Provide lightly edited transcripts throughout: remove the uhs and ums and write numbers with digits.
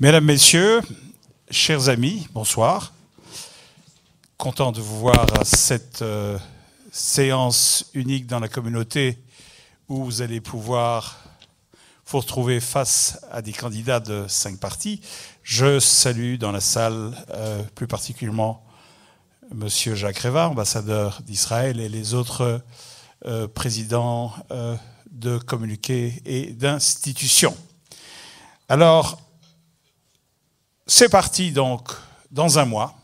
Mesdames, Messieurs, chers amis, bonsoir. Content de vous voir à cette séance unique dans la communauté où vous allez pouvoir vous retrouver face à des candidats de 5 partis. Je salue dans la salle plus particulièrement Monsieur Jacques Reva, ambassadeur d'Israël, et les autres présidents de communiqués et d'institutions. Alors, c'est parti donc dans un mois.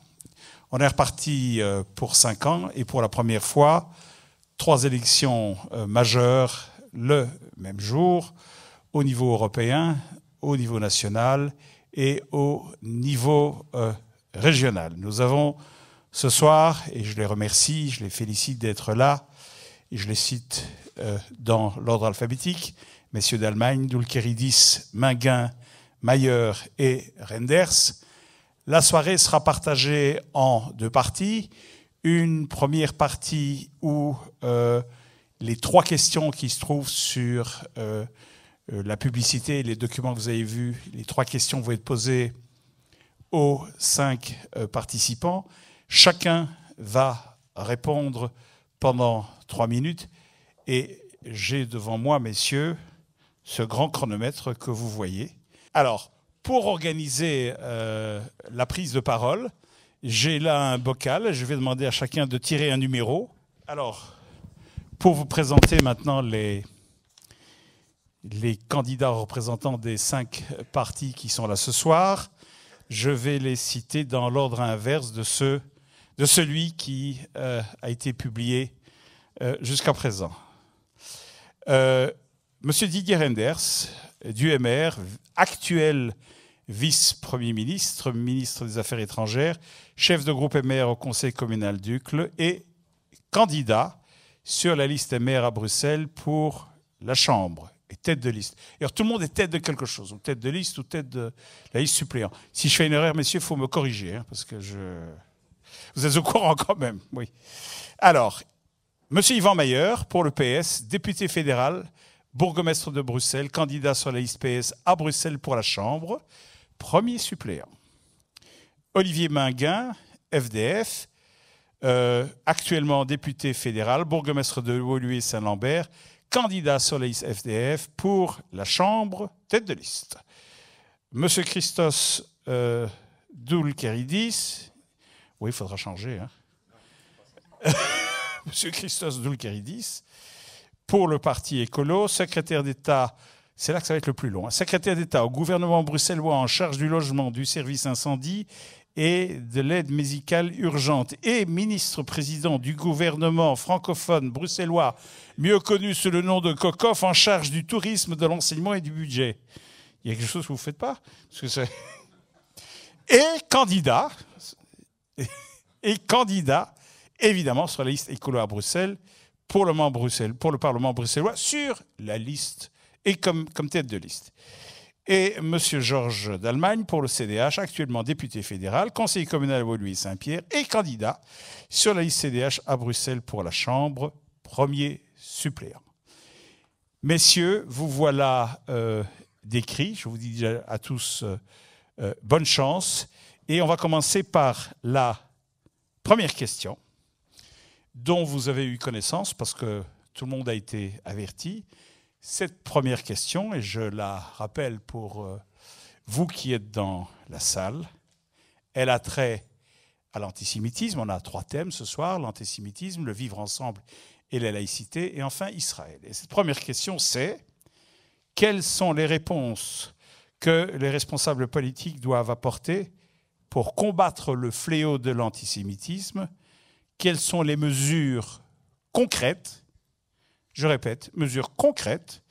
On est reparti pour 5 ans et pour la première fois, 3 élections majeures le même jour, au niveau européen, au niveau national et au niveau régional. Nous avons ce soir, et je les remercie, je les félicite d'être là, et je les cite dans l'ordre alphabétique, messieurs d'Allemagne, Doulkeridis, Minguin, Mayer et Renders. La soirée sera partagée en 2 parties. Une première partie où les 3 questions qui se trouvent sur la publicité et les documents que vous avez vus, les 3 questions vont être posées aux 5 participants. Chacun va répondre pendant 3 minutes. Et j'ai devant moi, messieurs, ce grand chronomètre que vous voyez. Alors, pour organiser la prise de parole, j'ai là un bocal. Je vais demander à chacun de tirer un numéro. Alors, pour vous présenter maintenant les candidats représentants des 5 partis qui sont là ce soir, je vais les citer dans l'ordre inverse de celui qui a été publié jusqu'à présent. Monsieur Didier Renders, du MR, actuel vice-premier ministre, ministre des Affaires étrangères, chef de groupe MR au Conseil communal d'Uccle et candidat sur la liste MR à Bruxelles pour la Chambre et tête de liste. Alors, tout le monde est tête de quelque chose, ou tête de liste ou tête de la liste suppléant. Si je fais une erreur, messieurs, il faut me corriger, parce que vous êtes au courant quand même, oui. Alors, monsieur Yvan Mayer, pour le PS, député fédéral, bourgmestre de Bruxelles, candidat sur la liste PS à Bruxelles pour la Chambre, premier suppléant. Olivier Minguin, FDF, actuellement député fédéral, bourgmestre de Woluwe-Saint-Lambert, candidat sur la liste FDF pour la Chambre, tête de liste. Monsieur Christos Doulkeridis, oui, il faudra changer. Hein. Monsieur Christos Doulkeridis, pour le parti écolo, secrétaire d'État, c'est là que ça va être le plus long, hein, secrétaire d'État au gouvernement bruxellois en charge du logement, du service incendie et de l'aide médicale urgente, et ministre-président du gouvernement francophone bruxellois, mieux connu sous le nom de Kokof, en charge du tourisme, de l'enseignement et du budget. Il y a quelque chose que vous ne faites pas et candidat, évidemment, sur la liste écolo à Bruxelles, pour le Parlement bruxellois, sur la liste et comme tête de liste. Et M. Georges d'Allemagne pour le CDH, actuellement député fédéral, conseiller communal à Woluwe-Saint-Pierre et candidat sur la liste CDH à Bruxelles pour la Chambre, premier suppléant. Messieurs, vous voilà décrits. Je vous dis déjà à tous bonne chance. Et on va commencer par la première question, dont vous avez eu connaissance parce que tout le monde a été averti. Cette première question, et je la rappelle pour vous qui êtes dans la salle, elle a trait à l'antisémitisme. On a 3 thèmes ce soir, l'antisémitisme, le vivre ensemble et la laïcité, et enfin Israël. Et cette première question, c'est quelles sont les réponses que les responsables politiques doivent apporter pour combattre le fléau de l'antisémitisme? Quelles sont les mesures concrètes, je répète, mesures concrètes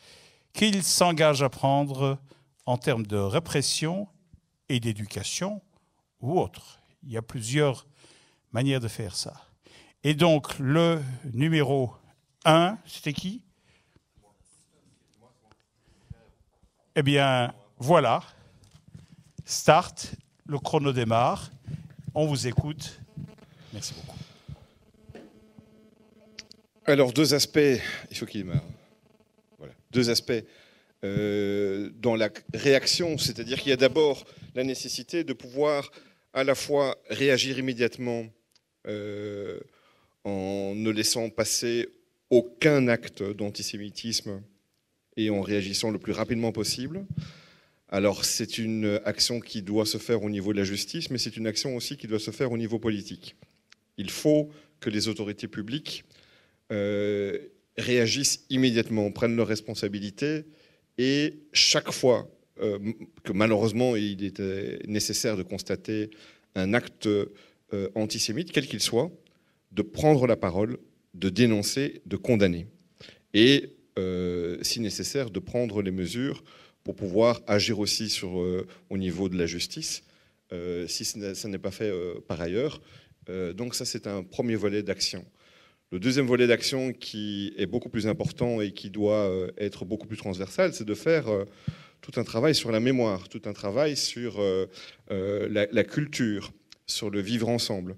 qu'ils s'engagent à prendre en termes de répression et d'éducation ou autre? Il y a plusieurs manières de faire ça. Et donc, le numéro 1, c'était qui? Eh bien, voilà. Start, le chrono démarre. On vous écoute. Merci beaucoup. Alors, 2 aspects, il faut qu'il démarre. Voilà. 2 aspects dans la réaction, c'est-à-dire qu'il y a d'abord la nécessité de pouvoir à la fois réagir immédiatement en ne laissant passer aucun acte d'antisémitisme et en réagissant le plus rapidement possible. Alors c'est une action qui doit se faire au niveau de la justice, mais c'est une action aussi qui doit se faire au niveau politique. Il faut que les autorités publiques réagissent immédiatement, prennent leurs responsabilités, et chaque fois que malheureusement il était nécessaire de constater un acte antisémite, quel qu'il soit, de prendre la parole, de dénoncer, de condamner. Et si nécessaire, de prendre les mesures pour pouvoir agir aussi au niveau de la justice, si ça n'est pas fait par ailleurs. Donc ça, c'est un premier volet d'action. Le deuxième volet d'action qui est beaucoup plus important et qui doit être beaucoup plus transversal, c'est de faire tout un travail sur la mémoire, tout un travail sur la culture, sur le vivre ensemble.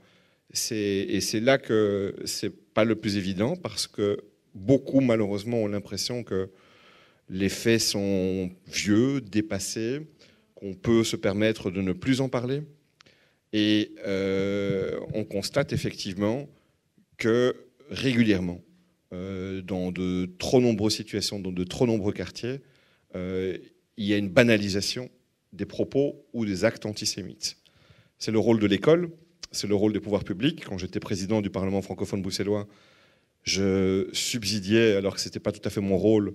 Et c'est là que c'est pas le plus évident, parce que beaucoup, malheureusement, ont l'impression que les faits sont vieux, dépassés, qu'on peut se permettre de ne plus en parler. Et on constate effectivement que régulièrement, dans de trop nombreuses situations, dans de trop nombreux quartiers, il y a une banalisation des propos ou des actes antisémites. C'est le rôle de l'école, c'est le rôle des pouvoirs publics. Quand j'étais président du Parlement francophone bruxellois, je subsidiais, alors que ce n'était pas tout à fait mon rôle,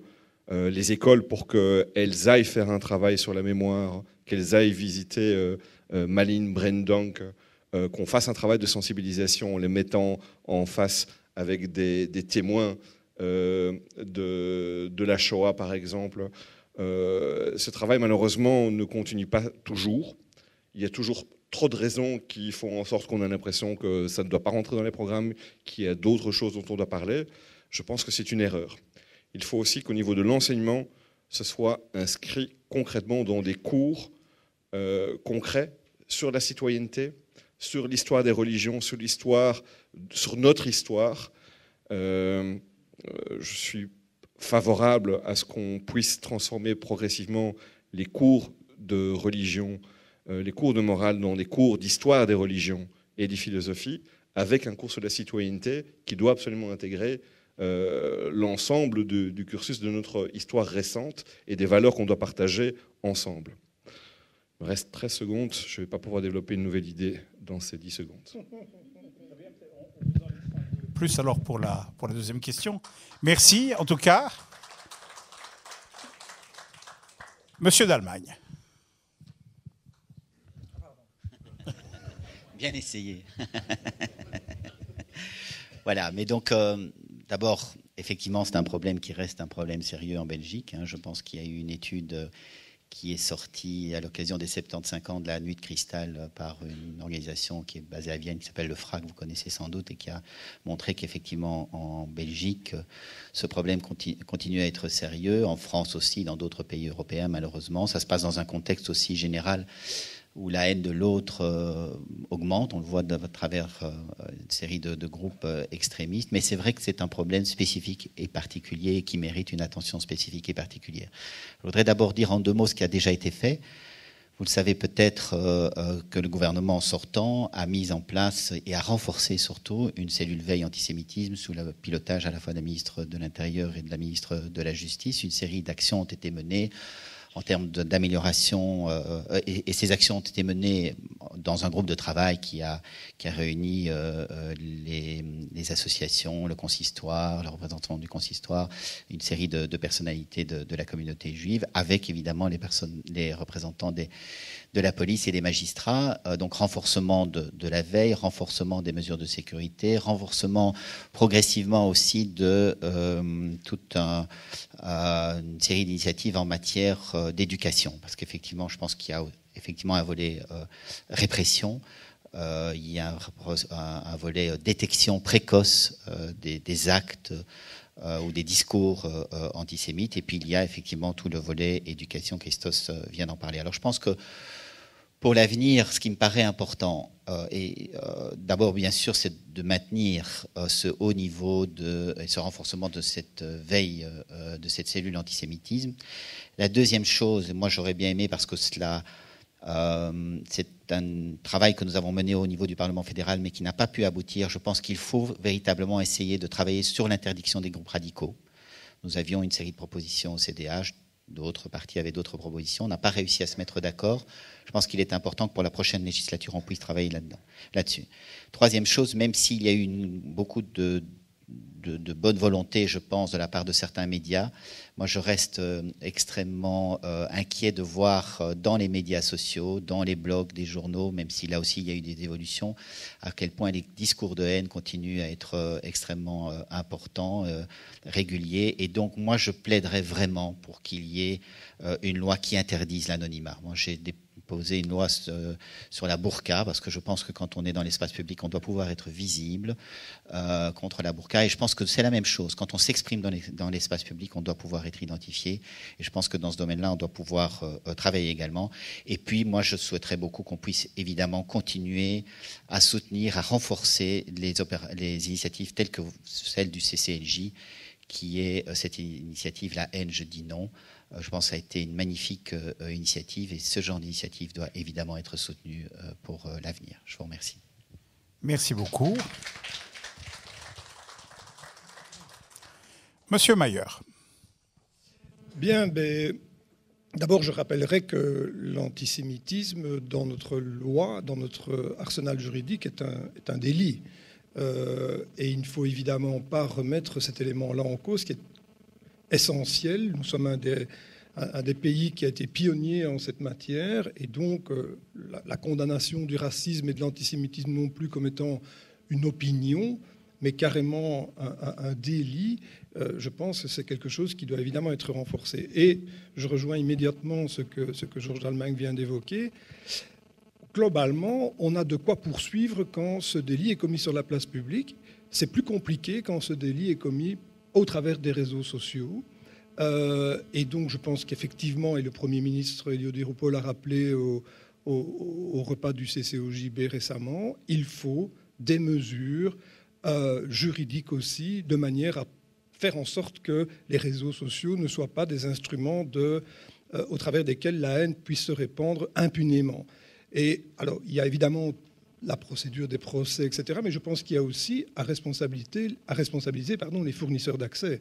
les écoles pour qu'elles aillent faire un travail sur la mémoire, qu'elles aillent visiter Malines, Brandonk, qu'on fasse un travail de sensibilisation en les mettant en face avec des témoins de la Shoah, par exemple. Ce travail, malheureusement, ne continue pas toujours. Il y a toujours trop de raisons qui font en sorte qu'on a l'impression que ça ne doit pas rentrer dans les programmes, qu'il y a d'autres choses dont on doit parler. Je pense que c'est une erreur. Il faut aussi qu'au niveau de l'enseignement, ce soit inscrit concrètement dans des cours concrets sur la citoyenneté, sur l'histoire des religions, sur notre histoire. Je suis favorable à ce qu'on puisse transformer progressivement les cours de religion, les cours de morale dans des cours d'histoire des religions et des philosophies, avec un cours sur la citoyenneté qui doit absolument intégrer l'ensemble du cursus de notre histoire récente et des valeurs qu'on doit partager ensemble. Il me reste 13 secondes, je ne vais pas pouvoir développer une nouvelle idée dans ces 10 secondes. Plus alors pour la deuxième question. Merci en tout cas. Monsieur d'Allemagne. Bien essayé. Voilà, mais donc d'abord, effectivement, c'est un problème qui reste un problème sérieux en Belgique. Je pense qu'il y a eu une étude qui est sortie à l'occasion des 75 ans de la Nuit de Cristal par une organisation qui est basée à Vienne, qui s'appelle le FRAC, vous connaissez sans doute, et qui a montré qu'effectivement en Belgique, ce problème continue à être sérieux. En France aussi, dans d'autres pays européens, malheureusement. Ça se passe dans un contexte aussi général où la haine de l'autre augmente. On le voit à travers une série de groupes extrémistes. Mais c'est vrai que c'est un problème spécifique et particulier et qui mérite une attention spécifique et particulière. Je voudrais d'abord dire en 2 mots ce qui a déjà été fait. Vous le savez peut-être que le gouvernement sortant a mis en place et a renforcé surtout une cellule veille antisémitisme sous le pilotage à la fois de la ministre de l'Intérieur et de la ministre de la Justice. Une série d'actions ont été menées en termes d'amélioration, et ces actions ont été menées dans un groupe de travail qui a réuni les associations, le consistoire, le représentant du consistoire, une série de personnalités de la communauté juive, avec évidemment les représentants de la police et des magistrats. Donc renforcement de la veille, renforcement des mesures de sécurité, renforcement progressivement aussi de toute une série d'initiatives en matière d'éducation, parce qu'effectivement, je pense qu'il y a effectivement un volet répression, il y a un volet détection précoce des actes ou des discours antisémites, et puis il y a effectivement tout le volet éducation. Christos vient d'en parler. Alors je pense que Pour l'avenir, ce qui me paraît important, d'abord, bien sûr, c'est de maintenir ce haut niveau et ce renforcement de cette veille de cette cellule antisémitisme. La deuxième chose, moi j'aurais bien aimé, parce que cela, c'est un travail que nous avons mené au niveau du Parlement fédéral, mais qui n'a pas pu aboutir. Je pense qu'il faut véritablement essayer de travailler sur l'interdiction des groupes radicaux. Nous avions une série de propositions au CDH. D'autres partis avaient d'autres propositions. On n'a pas réussi à se mettre d'accord. Je pense qu'il est important que pour la prochaine législature, on puisse travailler là-dessus. Troisième chose, même s'il y a eu beaucoup de bonne volonté, je pense, de la part de certains médias, moi je reste extrêmement inquiet de voir dans les médias sociaux, dans les blogs des journaux, même si là aussi il y a eu des évolutions, à quel point les discours de haine continuent à être extrêmement importants, réguliers. Et donc moi je plaiderais vraiment pour qu'il y ait une loi qui interdise l'anonymat. Moi j'ai déposé une loi sur la burqa, parce que je pense que quand on est dans l'espace public, on doit pouvoir être visible contre la burqa. Et je pense que c'est la même chose. Quand on s'exprime dans l'espace public, on doit pouvoir être identifié. Et je pense que dans ce domaine-là, on doit pouvoir travailler également. Et puis, moi, je souhaiterais beaucoup qu'on puisse évidemment continuer à soutenir, à renforcer les initiatives telles que celle du CCLJ, qui est cette initiative « La haine, je dis non ». Je pense que ça a été une magnifique initiative, et ce genre d'initiative doit évidemment être soutenu pour l'avenir. Je vous remercie. Merci beaucoup. Monsieur Mayer. Bien, d'abord je rappellerai que l'antisémitisme dans notre loi, dans notre arsenal juridique est un délit. Et il ne faut évidemment pas remettre cet élément-là en cause, qui est essentiel. Nous sommes un des pays qui a été pionnier en cette matière, et donc la condamnation du racisme et de l'antisémitisme non plus comme étant une opinion, mais carrément un délit, je pense que c'est quelque chose qui doit évidemment être renforcé. Et je rejoins immédiatement ce que Georges Dallemange vient d'évoquer. Globalement, on a de quoi poursuivre quand ce délit est commis sur la place publique. C'est plus compliqué quand ce délit est commis au travers des réseaux sociaux. Et donc je pense qu'effectivement, et le Premier ministre Elio Di Rupo l'a rappelé au repas du CCOJB récemment, il faut des mesures juridiques aussi, de manière à faire en sorte que les réseaux sociaux ne soient pas des instruments au travers desquels la haine puisse se répandre impunément. Et alors, il y a évidemment la procédure des procès, etc., mais je pense qu'il y a aussi à responsabiliser les fournisseurs d'accès,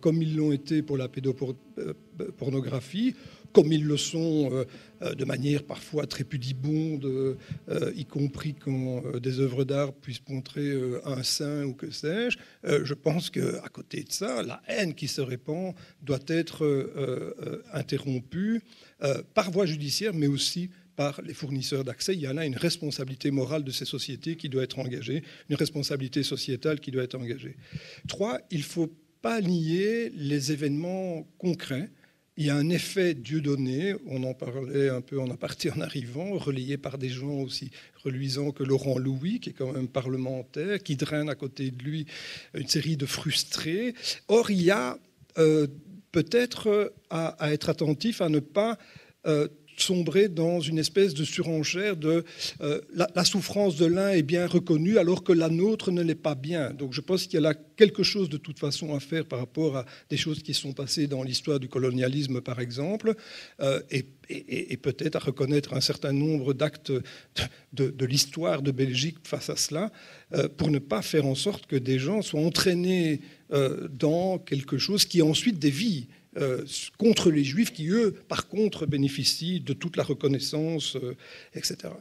comme ils l'ont été pour la pédopornographie, comme ils le sont de manière parfois très pudibonde, y compris quand des œuvres d'art puissent montrer un sein ou que sais-je. Je pense qu'à côté de ça, la haine qui se répand doit être interrompue par voie judiciaire, mais aussi par les fournisseurs d'accès. Il y en a une responsabilité morale de ces sociétés qui doit être engagée, une responsabilité sociétale qui doit être engagée. 3, il ne faut pas nier les événements concrets. Il y a un effet Dieudonné, on en parlait un peu en aparté en arrivant, relayé par des gens aussi reluisants que Laurent Louis, qui est quand même parlementaire, qui draine à côté de lui une série de frustrés. Or, il y a peut-être à être attentif à ne pas sombrer dans une espèce de surenchère de la souffrance de l'un est bien reconnue alors que la nôtre ne l'est pas bien. Donc je pense qu'il y a là quelque chose de toute façon à faire par rapport à des choses qui sont passées dans l'histoire du colonialisme par exemple, et peut-être à reconnaître un certain nombre d'actes de l'histoire de Belgique face à cela, pour ne pas faire en sorte que des gens soient entraînés dans quelque chose qui ensuite dévie contre les Juifs qui, eux, par contre, bénéficient de toute la reconnaissance, etc.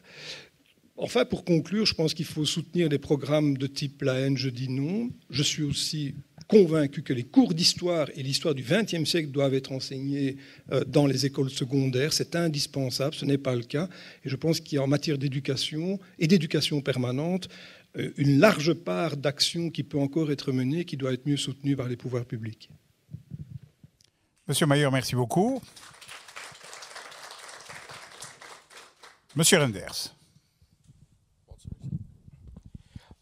Enfin, pour conclure, je pense qu'il faut soutenir des programmes de type La haine, je dis non. Je suis aussi convaincu que les cours d'histoire et l'histoire du XXe siècle doivent être enseignés dans les écoles secondaires. C'est indispensable, ce n'est pas le cas. Et je pense qu'il y a en matière d'éducation et d'éducation permanente une large part d'action qui peut encore être menée, qui doit être mieux soutenue par les pouvoirs publics. Monsieur Mayer, merci beaucoup. Monsieur Renders.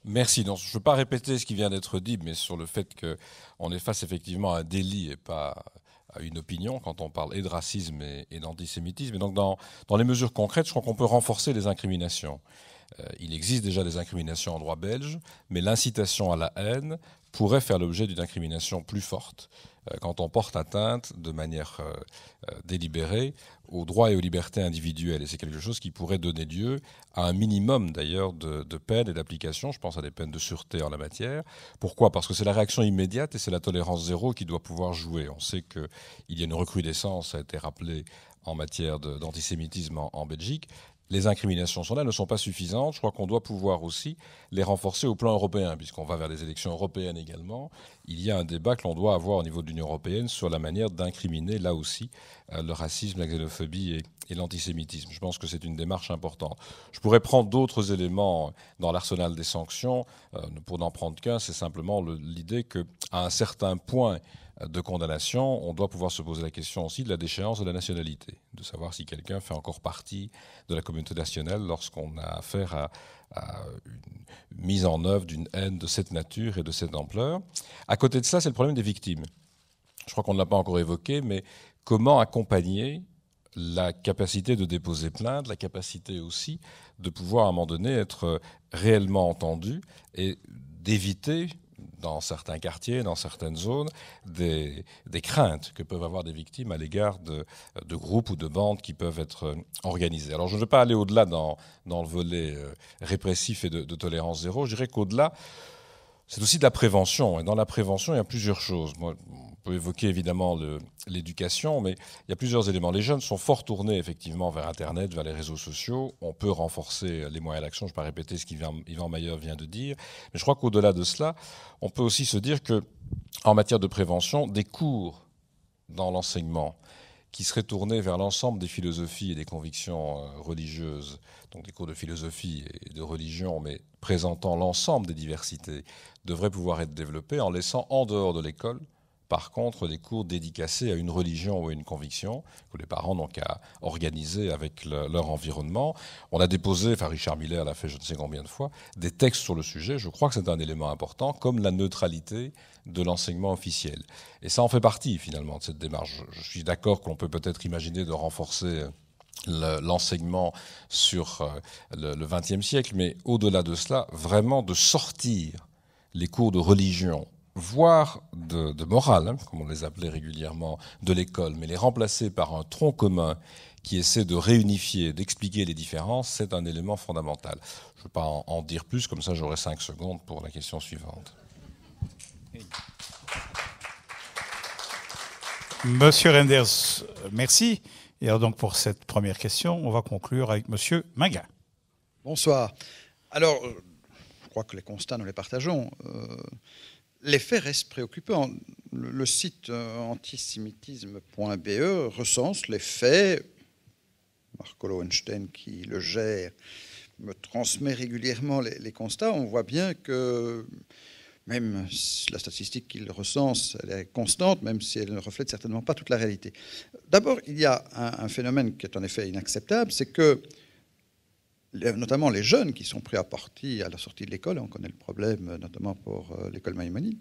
Merci. Donc, je ne veux pas répéter ce qui vient d'être dit, mais sur le fait qu'on est face effectivement à un délit et pas une opinion quand on parle et de racisme et d'antisémitisme. Et donc dans les mesures concrètes, je crois qu'on peut renforcer les incriminations. Il existe déjà des incriminations en droit belge, mais l'incitation à la haine pourrait faire l'objet d'une incrimination plus forte quand on porte atteinte de manière délibérée aux droits et aux libertés individuelles. Et c'est quelque chose qui pourrait donner lieu à un minimum d'ailleurs de peines et d'applications. Je pense à des peines de sûreté en la matière. Pourquoi ? Parce que c'est la réaction immédiate et c'est la tolérance zéro qui doit pouvoir jouer. On sait qu'il y a une recrudescence, ça a été rappelé, en matière d'antisémitisme en Belgique. Les incriminations sont là, ne sont pas suffisantes. Je crois qu'on doit pouvoir aussi les renforcer au plan européen, puisqu'on va vers les élections européennes également. Il y a un débat que l'on doit avoir au niveau de l'Union européenne sur la manière d'incriminer, là aussi, le racisme, la xénophobie et l'antisémitisme. Je pense que c'est une démarche importante. Je pourrais prendre d'autres éléments dans l'arsenal des sanctions. Pour n'en prendre qu'un, c'est simplement l'idée qu'à un certain point de condamnation, on doit pouvoir se poser la question aussi de la déchéance de la nationalité, de savoir si quelqu'un fait encore partie de la communauté nationale lorsqu'on a affaire à une mise en œuvre d'une haine de cette nature et de cette ampleur. À côté de ça, c'est le problème des victimes. Je crois qu'on ne l'a pas encore évoqué, mais comment accompagner la capacité de déposer plainte, la capacité aussi de pouvoir à un moment donné être réellement entendu et d'éviter dans certains quartiers, dans certaines zones, des craintes que peuvent avoir des victimes à l'égard de groupes ou de bandes qui peuvent être organisés. Alors je ne vais pas aller au-delà dans le volet répressif et de tolérance zéro. Je dirais qu'au-delà, c'est aussi de la prévention. Et dans la prévention, il y a plusieurs choses. On peut évoquer évidemment l'éducation, mais il y a plusieurs éléments. Les jeunes sont fort tournés effectivement vers Internet, vers les réseaux sociaux. On peut renforcer les moyens d'action. Je ne vais pas répéter ce qu'Yvan Mayer vient de dire. Mais je crois qu'au-delà de cela, on peut aussi se dire qu'en matière de prévention, des cours dans l'enseignement qui seraient tournés vers l'ensemble des philosophies et des convictions religieuses, donc des cours de philosophie et de religion, mais présentant l'ensemble des diversités, devraient pouvoir être développés en laissant en dehors de l'école, par contre, des cours dédicacés à une religion ou à une conviction, que les parents n'ont qu'à organiser avec leur environnement. On a déposé, Richard Miller l'a fait je ne sais combien de fois, des textes sur le sujet. Je crois que c'est un élément important, comme la neutralité de l'enseignement officiel. Et ça en fait partie, finalement, de cette démarche. Je suis d'accord qu'on peut peut-être imaginer de renforcer l'enseignement sur le XXe siècle, mais au-delà de cela, vraiment de sortir les cours de religion, voire de morale, comme on les appelait régulièrement, de l'école, mais les remplacer par un tronc commun qui essaie de réunifier, d'expliquer les différences, c'est un élément fondamental. Je ne veux pas en dire plus, comme ça j'aurai 5 secondes pour la question suivante. Monsieur Renders, merci. Et alors donc pour cette première question, on va conclure avec Monsieur Minguin. Bonsoir. Alors, je crois que les constats, nous les partageons. Les faits restent préoccupants. Le site antisémitisme.be recense les faits. Marco Lowenstein, qui le gère, me transmet régulièrement les constats. On voit bien que même si la statistique qu'il recense, elle est constante, même si elle ne reflète certainement pas toute la réalité. D'abord, il y a un phénomène qui est en effet inacceptable, c'est que notamment les jeunes qui sont pris à partie à la sortie de l'école, on connaît le problème notamment pour l'école Maïmonide,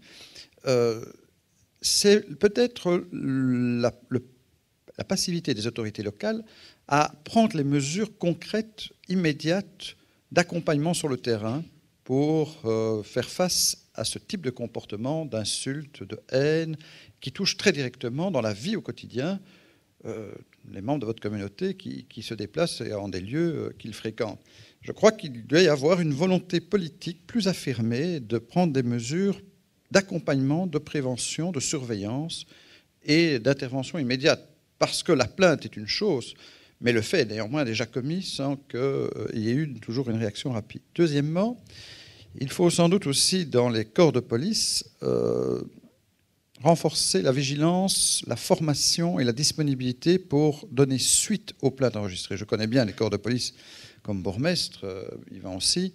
c'est peut-être la passivité des autorités locales à prendre les mesures concrètes, immédiates, d'accompagnement sur le terrain pour faire face à ce type de comportement, d'insultes, de haine, qui touche très directement dans la vie au quotidien les membres de votre communauté qui se déplacent en des lieux qu'ils fréquentent. Je crois qu'il doit y avoir une volonté politique plus affirmée de prendre des mesures d'accompagnement, de prévention, de surveillance et d'intervention immédiate. Parce que la plainte est une chose, mais le fait est néanmoins déjà commis sans qu'il y ait eu toujours une réaction rapide. Deuxièmement, il faut sans doute aussi, dans les corps de police, renforcer la vigilance, la formation et la disponibilité pour donner suite aux plaintes enregistrées. Je connais bien les corps de police comme bourgmestre, Yvan aussi.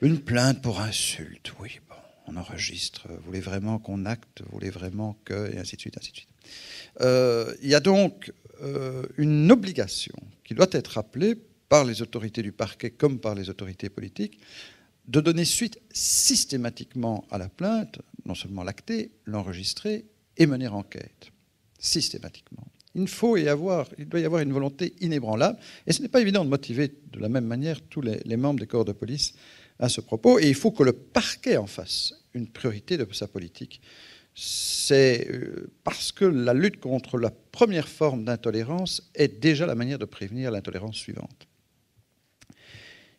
Une plainte pour insulte, oui, bon, on enregistre. Vous voulez vraiment qu'on acte, vous voulez vraiment que... et ainsi de suite, ainsi de suite. Il y a donc une obligation qui doit être rappelée par les autorités du parquet comme par les autorités politiques de donner suite systématiquement à la plainte, non seulement l'acter, l'enregistrer et mener enquête. systématiquement. Il doit y avoir une volonté inébranlable. Et ce n'est pas évident de motiver de la même manière tous les membres des corps de police à ce propos. Et il faut que le parquet en fasse une priorité de sa politique. C'est parce que la lutte contre la première forme d'intolérance est déjà la manière de prévenir l'intolérance suivante.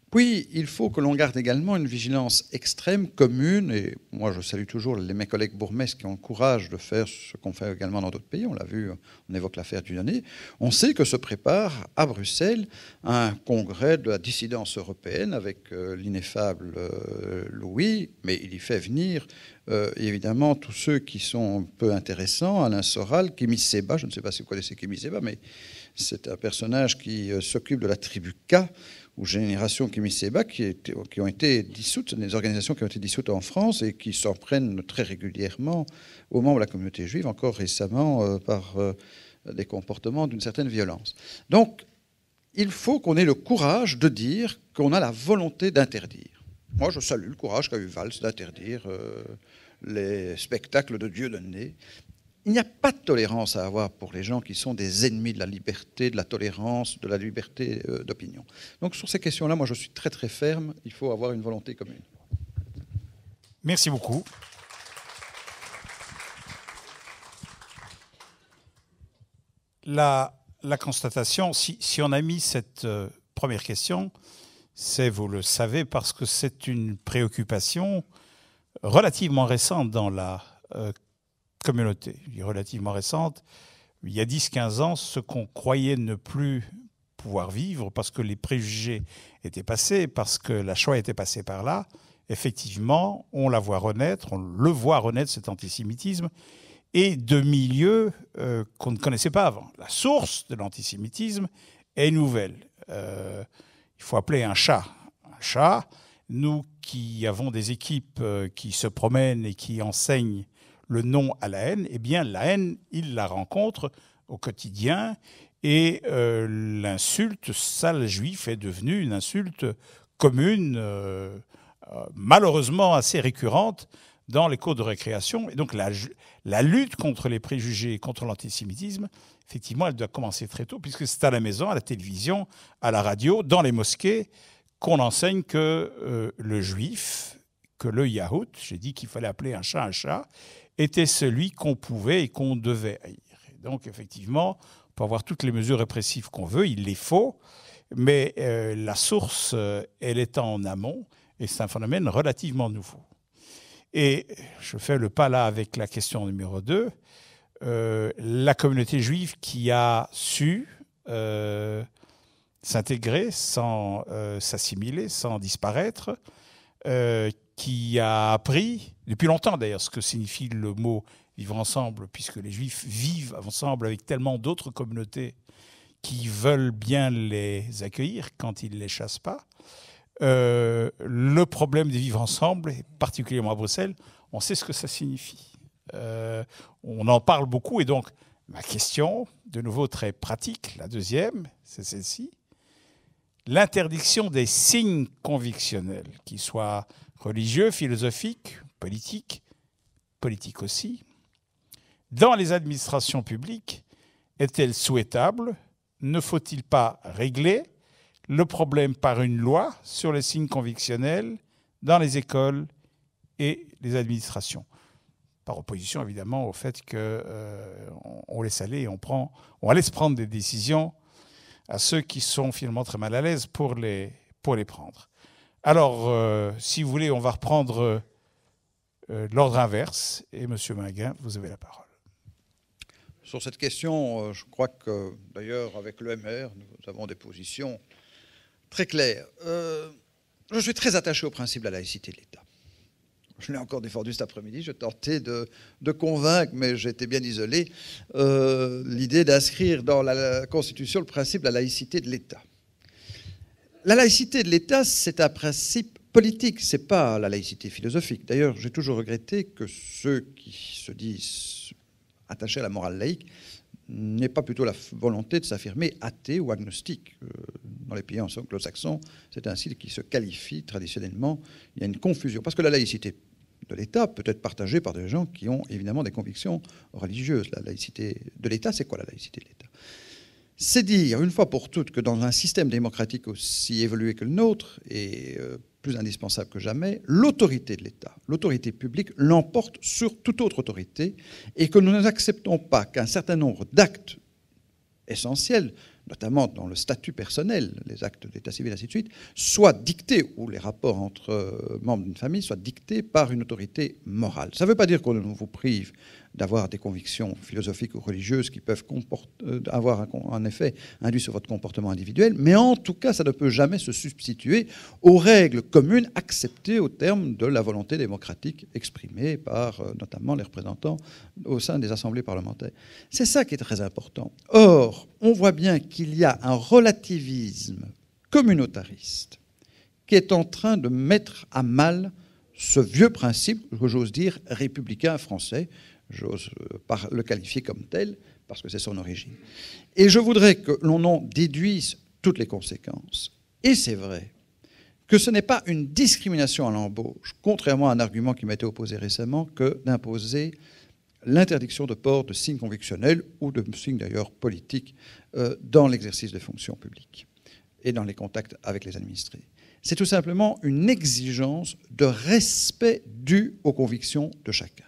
Puis, il faut que l'on garde également une vigilance extrême, commune, et moi je salue toujours mes collègues bourgmestres qui ont le courage de faire ce qu'on fait également dans d'autres pays. On l'a vu, on évoque l'affaire du Lyonnais. On sait que se prépare à Bruxelles un congrès de la dissidence européenne avec l'ineffable Louis, mais il y fait venir évidemment tous ceux qui sont un peu intéressants, Alain Soral, Kémy Séba, je ne sais pas si vous connaissez Kémy Séba, mais c'est un personnage qui s'occupe de la tribu K, ou Génération Kémy Séba, qui ont été dissoutes, des organisations qui ont été dissoutes en France et qui s'en prennent très régulièrement aux membres de la communauté juive, encore récemment par des comportements d'une certaine violence. Donc, il faut qu'on ait le courage de dire qu'on a la volonté d'interdire. Moi, je salue le courage qu'a eu Valls d'interdire les spectacles de Dieudonné. Il n'y a pas de tolérance à avoir pour les gens qui sont des ennemis de la liberté, de la tolérance, de la liberté d'opinion. Donc sur ces questions-là, moi je suis très très ferme, il faut avoir une volonté commune. Merci beaucoup. La constatation, si on a mis cette première question, c'est, vous le savez, parce que c'est une préoccupation relativement récente dans la communauté, relativement récente. Il y a 10-15 ans, ce qu'on croyait ne plus pouvoir vivre parce que les préjugés étaient passés, parce que la Shoah était passée par là, effectivement, on la voit renaître, on le voit renaître, cet antisémitisme, et de milieux qu'on ne connaissait pas avant. La source de l'antisémitisme est nouvelle. Il faut appeler un chat. Un chat, nous qui avons des équipes qui se promènent et qui enseignent le non à la haine, eh bien la haine, ils la rencontrent au quotidien et l'insulte sale juif est devenue une insulte commune, malheureusement assez récurrente dans les cours de récréation. Et donc la lutte contre les préjugés et contre l'antisémitisme, effectivement, elle doit commencer très tôt, puisque c'est à la maison, à la télévision, à la radio, dans les mosquées, qu'on enseigne que le juif, que le yahout, j'ai dit qu'il fallait appeler un chat, était celui qu'on pouvait et qu'on devait haïr. Et donc, effectivement, on peut avoir toutes les mesures répressives qu'on veut, il les faut, mais la source, elle est en amont, et c'est un phénomène relativement nouveau. Et je fais le pas là avec la question numéro 2. La communauté juive qui a su s'intégrer sans s'assimiler, sans disparaître, qui a appris, depuis longtemps d'ailleurs, ce que signifie le mot vivre ensemble, puisque les Juifs vivent ensemble avec tellement d'autres communautés qui veulent bien les accueillir quand ils ne les chassent pas. Le problème de vivre ensemble, et particulièrement à Bruxelles, on sait ce que ça signifie. On en parle beaucoup, et donc ma question, de nouveau très pratique, la deuxième, c'est celle-ci. L'interdiction des signes convictionnels, qu'ils soient religieux, philosophiques, politiques aussi, dans les administrations publiques, est-elle souhaitable? Ne faut-il pas régler le problème par une loi sur les signes convictionnels dans les écoles et les administrations? Par opposition, évidemment, au fait qu'on laisse aller et on laisse prendre des décisions à ceux qui sont finalement très mal à l'aise pour les prendre. Alors, si vous voulez, on va reprendre l'ordre inverse. Et M. Minguin, vous avez la parole. Sur cette question, je crois que, d'ailleurs, avec l'EMR, nous avons des positions très claires. Je suis très attaché au principe de la laïcité de l'État. Je l'ai encore défendu cet après-midi. Je tentais de convaincre, mais j'étais bien isolé, l'idée d'inscrire dans la Constitution le principe de la laïcité de l'État. La laïcité de l'État, c'est un principe politique, ce n'est pas la laïcité philosophique. D'ailleurs, j'ai toujours regretté que ceux qui se disent attachés à la morale laïque n'aient pas plutôt la volonté de s'affirmer athée ou agnostique. Dans les pays anglo-saxons, c'est ainsi qu'ils se qualifient traditionnellement. Il y a une confusion, parce que la laïcité de l'État peut être partagée par des gens qui ont évidemment des convictions religieuses. La laïcité de l'État, c'est quoi la laïcité de l'État? C'est dire, une fois pour toutes, que dans un système démocratique aussi évolué que le nôtre, et plus indispensable que jamais, l'autorité de l'État, l'autorité publique, l'emporte sur toute autre autorité, et que nous n'acceptons pas qu'un certain nombre d'actes essentiels, notamment dans le statut personnel, les actes d'état civil, ainsi de suite, soient dictés, ou les rapports entre membres d'une famille soient dictés par une autorité morale. Ça ne veut pas dire qu'on vous prive d'avoir des convictions philosophiques ou religieuses qui peuvent avoir un effet induit sur votre comportement individuel, mais en tout cas, ça ne peut jamais se substituer aux règles communes acceptées au terme de la volonté démocratique exprimée par notamment les représentants au sein des assemblées parlementaires. C'est ça qui est très important. Or, on voit bien qu'il y a un relativisme communautariste qui est en train de mettre à mal ce vieux principe, que j'ose dire, républicain français. J'ose le qualifier comme tel, parce que c'est son origine. Et je voudrais que l'on en déduise toutes les conséquences. Et c'est vrai que ce n'est pas une discrimination à l'embauche, contrairement à un argument qui m'a été opposé récemment, que d'imposer l'interdiction de port de signes convictionnels, ou de signes d'ailleurs politiques, dans l'exercice de fonctions publiques et dans les contacts avec les administrés. C'est tout simplement une exigence de respect dû aux convictions de chacun.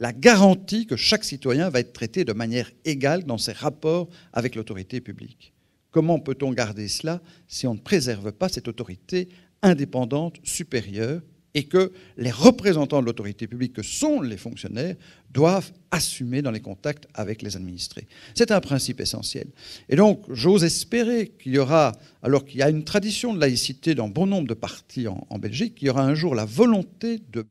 La garantie que chaque citoyen va être traité de manière égale dans ses rapports avec l'autorité publique. Comment peut-on garder cela si on ne préserve pas cette autorité indépendante, supérieure, et que les représentants de l'autorité publique, que sont les fonctionnaires, doivent assumer dans les contacts avec les administrés? C'est un principe essentiel. Et donc, j'ose espérer qu'il y aura, alors qu'il y a une tradition de laïcité dans bon nombre de partis en Belgique, qu'il y aura un jour la volonté de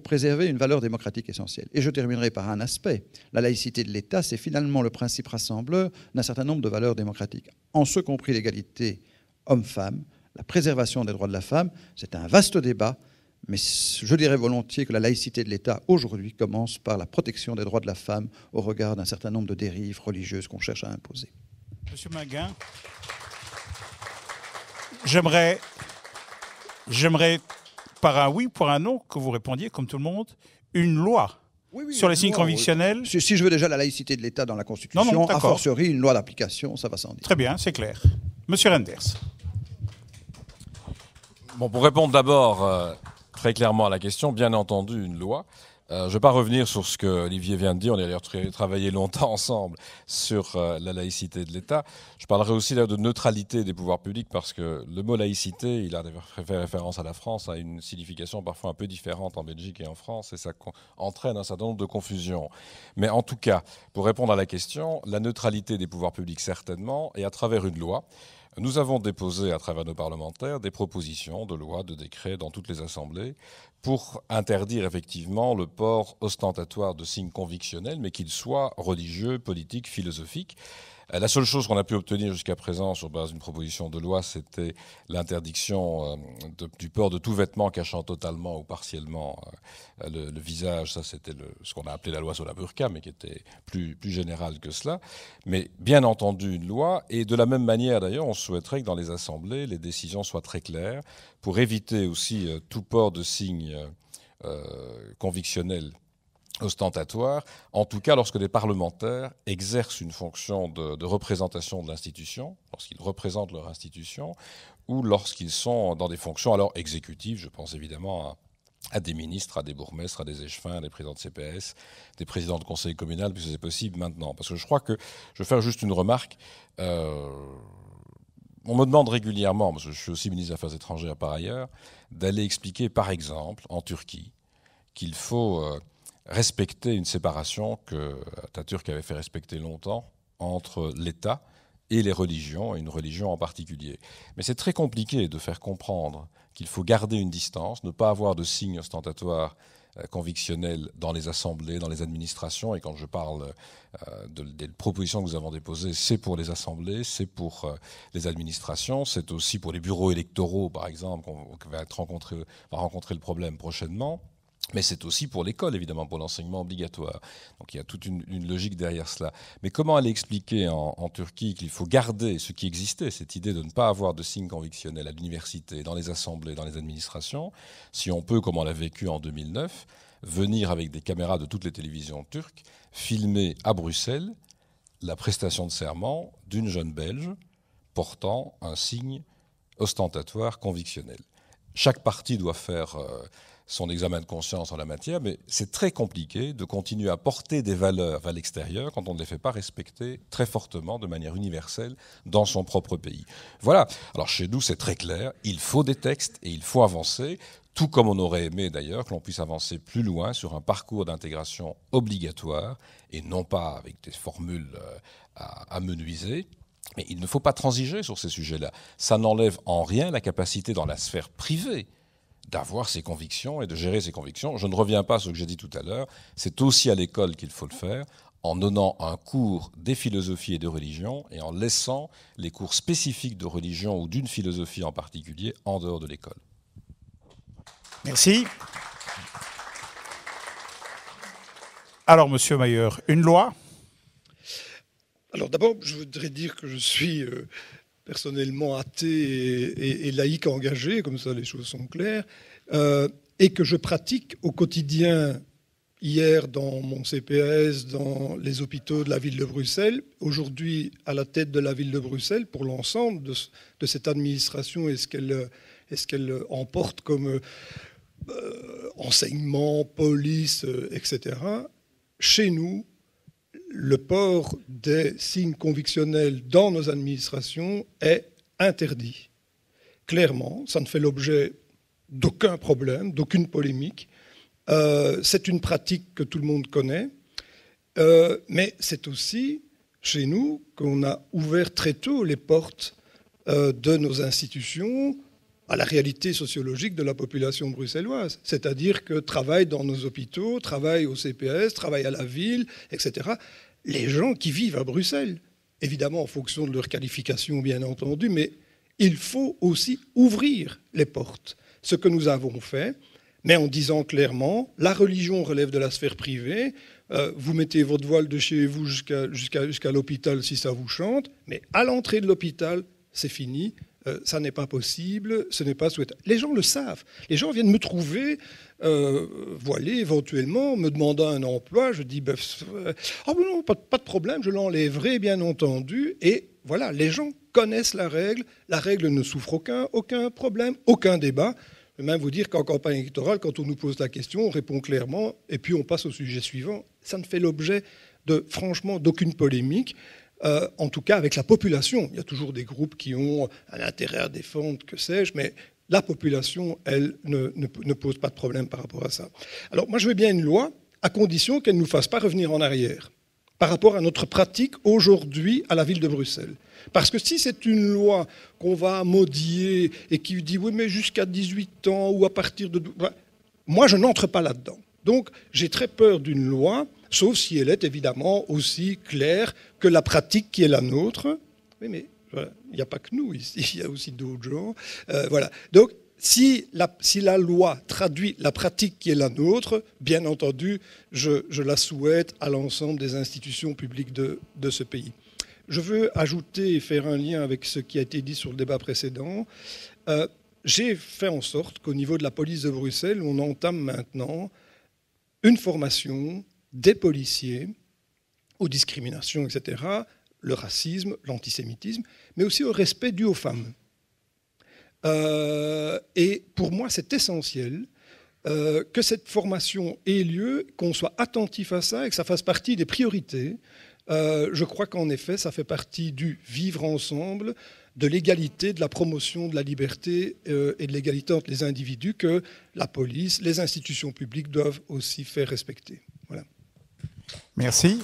préserver une valeur démocratique essentielle. Et je terminerai par un aspect. La laïcité de l'État, c'est finalement le principe rassembleur d'un certain nombre de valeurs démocratiques, en ce compris l'égalité homme-femme, la préservation des droits de la femme. C'est un vaste débat, mais je dirais volontiers que la laïcité de l'État, aujourd'hui, commence par la protection des droits de la femme au regard d'un certain nombre de dérives religieuses qu'on cherche à imposer. Monsieur Minguin, j'aimerais par un oui, pour un non, que vous répondiez, comme tout le monde, une loi sur les signes convictionnels. Si je veux déjà la laïcité de l'État dans la Constitution, a fortiori une loi d'application, ça va sans dire. Très bien, c'est clair. Monsieur Renders. Bon, pour répondre d'abord très clairement à la question, bien entendu, une loi. Je ne vais pas revenir sur ce que Olivier vient de dire. On a d'ailleurs travaillé longtemps ensemble sur la laïcité de l'État. Je parlerai aussi là de neutralité des pouvoirs publics parce que le mot laïcité, il a fait référence à la France, a une signification parfois un peu différente en Belgique et en France et ça entraîne un certain nombre de confusions. Mais en tout cas, pour répondre à la question, la neutralité des pouvoirs publics certainement et à travers une loi. Nous avons déposé, à travers nos parlementaires, des propositions de loi, de décrets dans toutes les assemblées pour interdire effectivement le port ostentatoire de signes convictionnels, mais qu'ils soient religieux, politiques, philosophiques. La seule chose qu'on a pu obtenir jusqu'à présent sur base d'une proposition de loi, c'était l'interdiction du port de tout vêtement cachant totalement ou partiellement le visage. Ça, c'était ce qu'on a appelé la loi sur la burqa, mais qui était plus générale que cela. Mais bien entendu, une loi. Et de la même manière, d'ailleurs, on souhaiterait que dans les assemblées, les décisions soient très claires pour éviter aussi tout port de signes convictionnels ostentatoire, en tout cas lorsque les parlementaires exercent une fonction de représentation de l'institution, lorsqu'ils représentent leur institution, ou lorsqu'ils sont dans des fonctions alors exécutives, je pense évidemment à des ministres, à des bourgmestres, à des échevins, à des présidents de CPS, des présidents de conseil communal, puisque c'est possible maintenant. Parce que je crois que, je vais faire juste une remarque, on me demande régulièrement, parce que je suis aussi ministre des Affaires étrangères par ailleurs, d'aller expliquer par exemple en Turquie qu'il faut respecter une séparation que Atatürk avait fait respecter longtemps entre l'État et les religions, et une religion en particulier. Mais c'est très compliqué de faire comprendre qu'il faut garder une distance, ne pas avoir de signes ostentatoires convictionnels dans les assemblées, dans les administrations. Et quand je parle des propositions que nous avons déposées, c'est pour les assemblées, c'est pour les administrations, c'est aussi pour les bureaux électoraux, par exemple, qu'on va rencontrer le problème prochainement. Mais c'est aussi pour l'école, évidemment, pour l'enseignement obligatoire. Donc il y a toute une logique derrière cela. Mais comment aller expliquer en Turquie qu'il faut garder ce qui existait, cette idée de ne pas avoir de signes convictionnels à l'université, dans les assemblées, dans les administrations, si on peut, comme on l'a vécu en 2009, venir avec des caméras de toutes les télévisions turques, filmer à Bruxelles la prestation de serment d'une jeune Belge portant un signe ostentatoire convictionnel. Chaque parti doit faire son examen de conscience en la matière, mais c'est très compliqué de continuer à porter des valeurs à l'extérieur quand on ne les fait pas respecter très fortement, de manière universelle, dans son propre pays. Voilà. Alors chez nous, c'est très clair, il faut des textes et il faut avancer, tout comme on aurait aimé d'ailleurs que l'on puisse avancer plus loin sur un parcours d'intégration obligatoire, et non pas avec des formules à menuiser. Mais il ne faut pas transiger sur ces sujets-là. Ça n'enlève en rien la capacité dans la sphère privée d'avoir ses convictions et de gérer ses convictions. Je ne reviens pas sur ce que j'ai dit tout à l'heure. C'est aussi à l'école qu'il faut le faire, en donnant un cours des philosophies et de religion et en laissant les cours spécifiques de religion ou d'une philosophie en particulier en dehors de l'école. Merci. Alors, Monsieur Mayer, une loi ? Alors d'abord, je voudrais dire que je suis personnellement athée et laïque engagé, comme ça les choses sont claires, et que je pratique au quotidien, hier dans mon CPS, dans les hôpitaux de la ville de Bruxelles, aujourd'hui à la tête de la ville de Bruxelles, pour l'ensemble de cette administration et ce qu'elle emporte comme enseignement, police, etc. Chez nous, le port des signes convictionnels dans nos administrations est interdit. Clairement, ça ne fait l'objet d'aucun problème, d'aucune polémique. C'est une pratique que tout le monde connaît. Mais c'est aussi, chez nous, qu'on a ouvert très tôt les portes de nos institutions à la réalité sociologique de la population bruxelloise. C'est-à-dire que travaillent dans nos hôpitaux, travaillent au CPS, travaillent à la ville, etc. Les gens qui vivent à Bruxelles, évidemment en fonction de leur qualification, bien entendu, mais il faut aussi ouvrir les portes. Ce que nous avons fait, mais en disant clairement, la religion relève de la sphère privée, vous mettez votre voile de chez vous jusqu'à l'hôpital si ça vous chante, mais à l'entrée de l'hôpital, c'est fini. Ça n'est pas possible, ce n'est pas souhaitable. Les gens le savent. Les gens viennent me trouver voilé éventuellement, me demandant un emploi. Je dis, non, pas de problème, je l'enlèverai, bien entendu. Et voilà, les gens connaissent la règle. La règle ne souffre aucun problème, aucun débat. Je vais même vous dire qu'en campagne électorale, quand on nous pose la question, on répond clairement, et puis on passe au sujet suivant. Ça ne fait l'objet, franchement, d'aucune polémique. En tout cas avec la population. Il y a toujours des groupes qui ont un intérêt à défendre, que sais-je, mais la population, elle, ne pose pas de problème par rapport à ça. Alors moi, je veux bien une loi, à condition qu'elle ne nous fasse pas revenir en arrière par rapport à notre pratique aujourd'hui à la ville de Bruxelles. Parce que si c'est une loi qu'on va maudire et qui dit « oui, mais jusqu'à 18 ans ou à partir de... » Moi, je n'entre pas là-dedans. Donc, j'ai très peur d'une loi, sauf si elle est évidemment aussi claire que la pratique qui est la nôtre. Oui, mais voilà, il n'y a pas que nous ici, il y a aussi d'autres gens. Voilà. Donc, si la loi traduit la pratique qui est la nôtre, bien entendu, je la souhaite à l'ensemble des institutions publiques de ce pays. Je veux ajouter et faire un lien avec ce qui a été dit sur le débat précédent. J'ai fait en sorte qu'au niveau de la police de Bruxelles, on entame maintenant une formation des policiers aux discriminations, etc., le racisme, l'antisémitisme, mais aussi au respect dû aux femmes. Et pour moi, c'est essentiel que cette formation ait lieu, qu'on soit attentif à ça et que ça fasse partie des priorités. Je crois qu'en effet, ça fait partie du vivre ensemble, de l'égalité, de la promotion de la liberté et de l'égalité entre les individus que la police, les institutions publiques doivent aussi faire respecter. Voilà. Merci.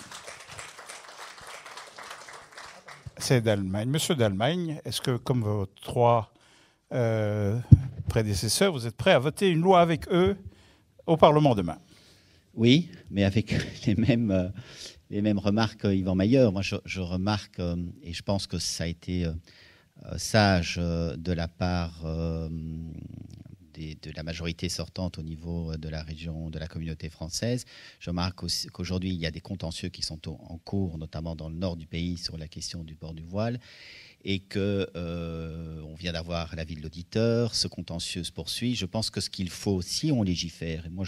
C'est d'Allemagne. Monsieur d'Allemagne, est-ce que, comme vos trois prédécesseurs, vous êtes prêts à voter une loi avec eux au Parlement demain? Oui, mais avec les mêmes remarques qu'Yvan Mayer. Moi, je remarque, et je pense que ça a été sage de la part de la majorité sortante au niveau de la région, de la communauté française. Je remarque qu'aujourd'hui, il y a des contentieux qui sont en cours, notamment dans le nord du pays, sur la question du port du voile, et qu'on vient d'avoir l'avis de l'auditeur, ce contentieux se poursuit. Je pense que ce qu'il faut, si on légifère, et moi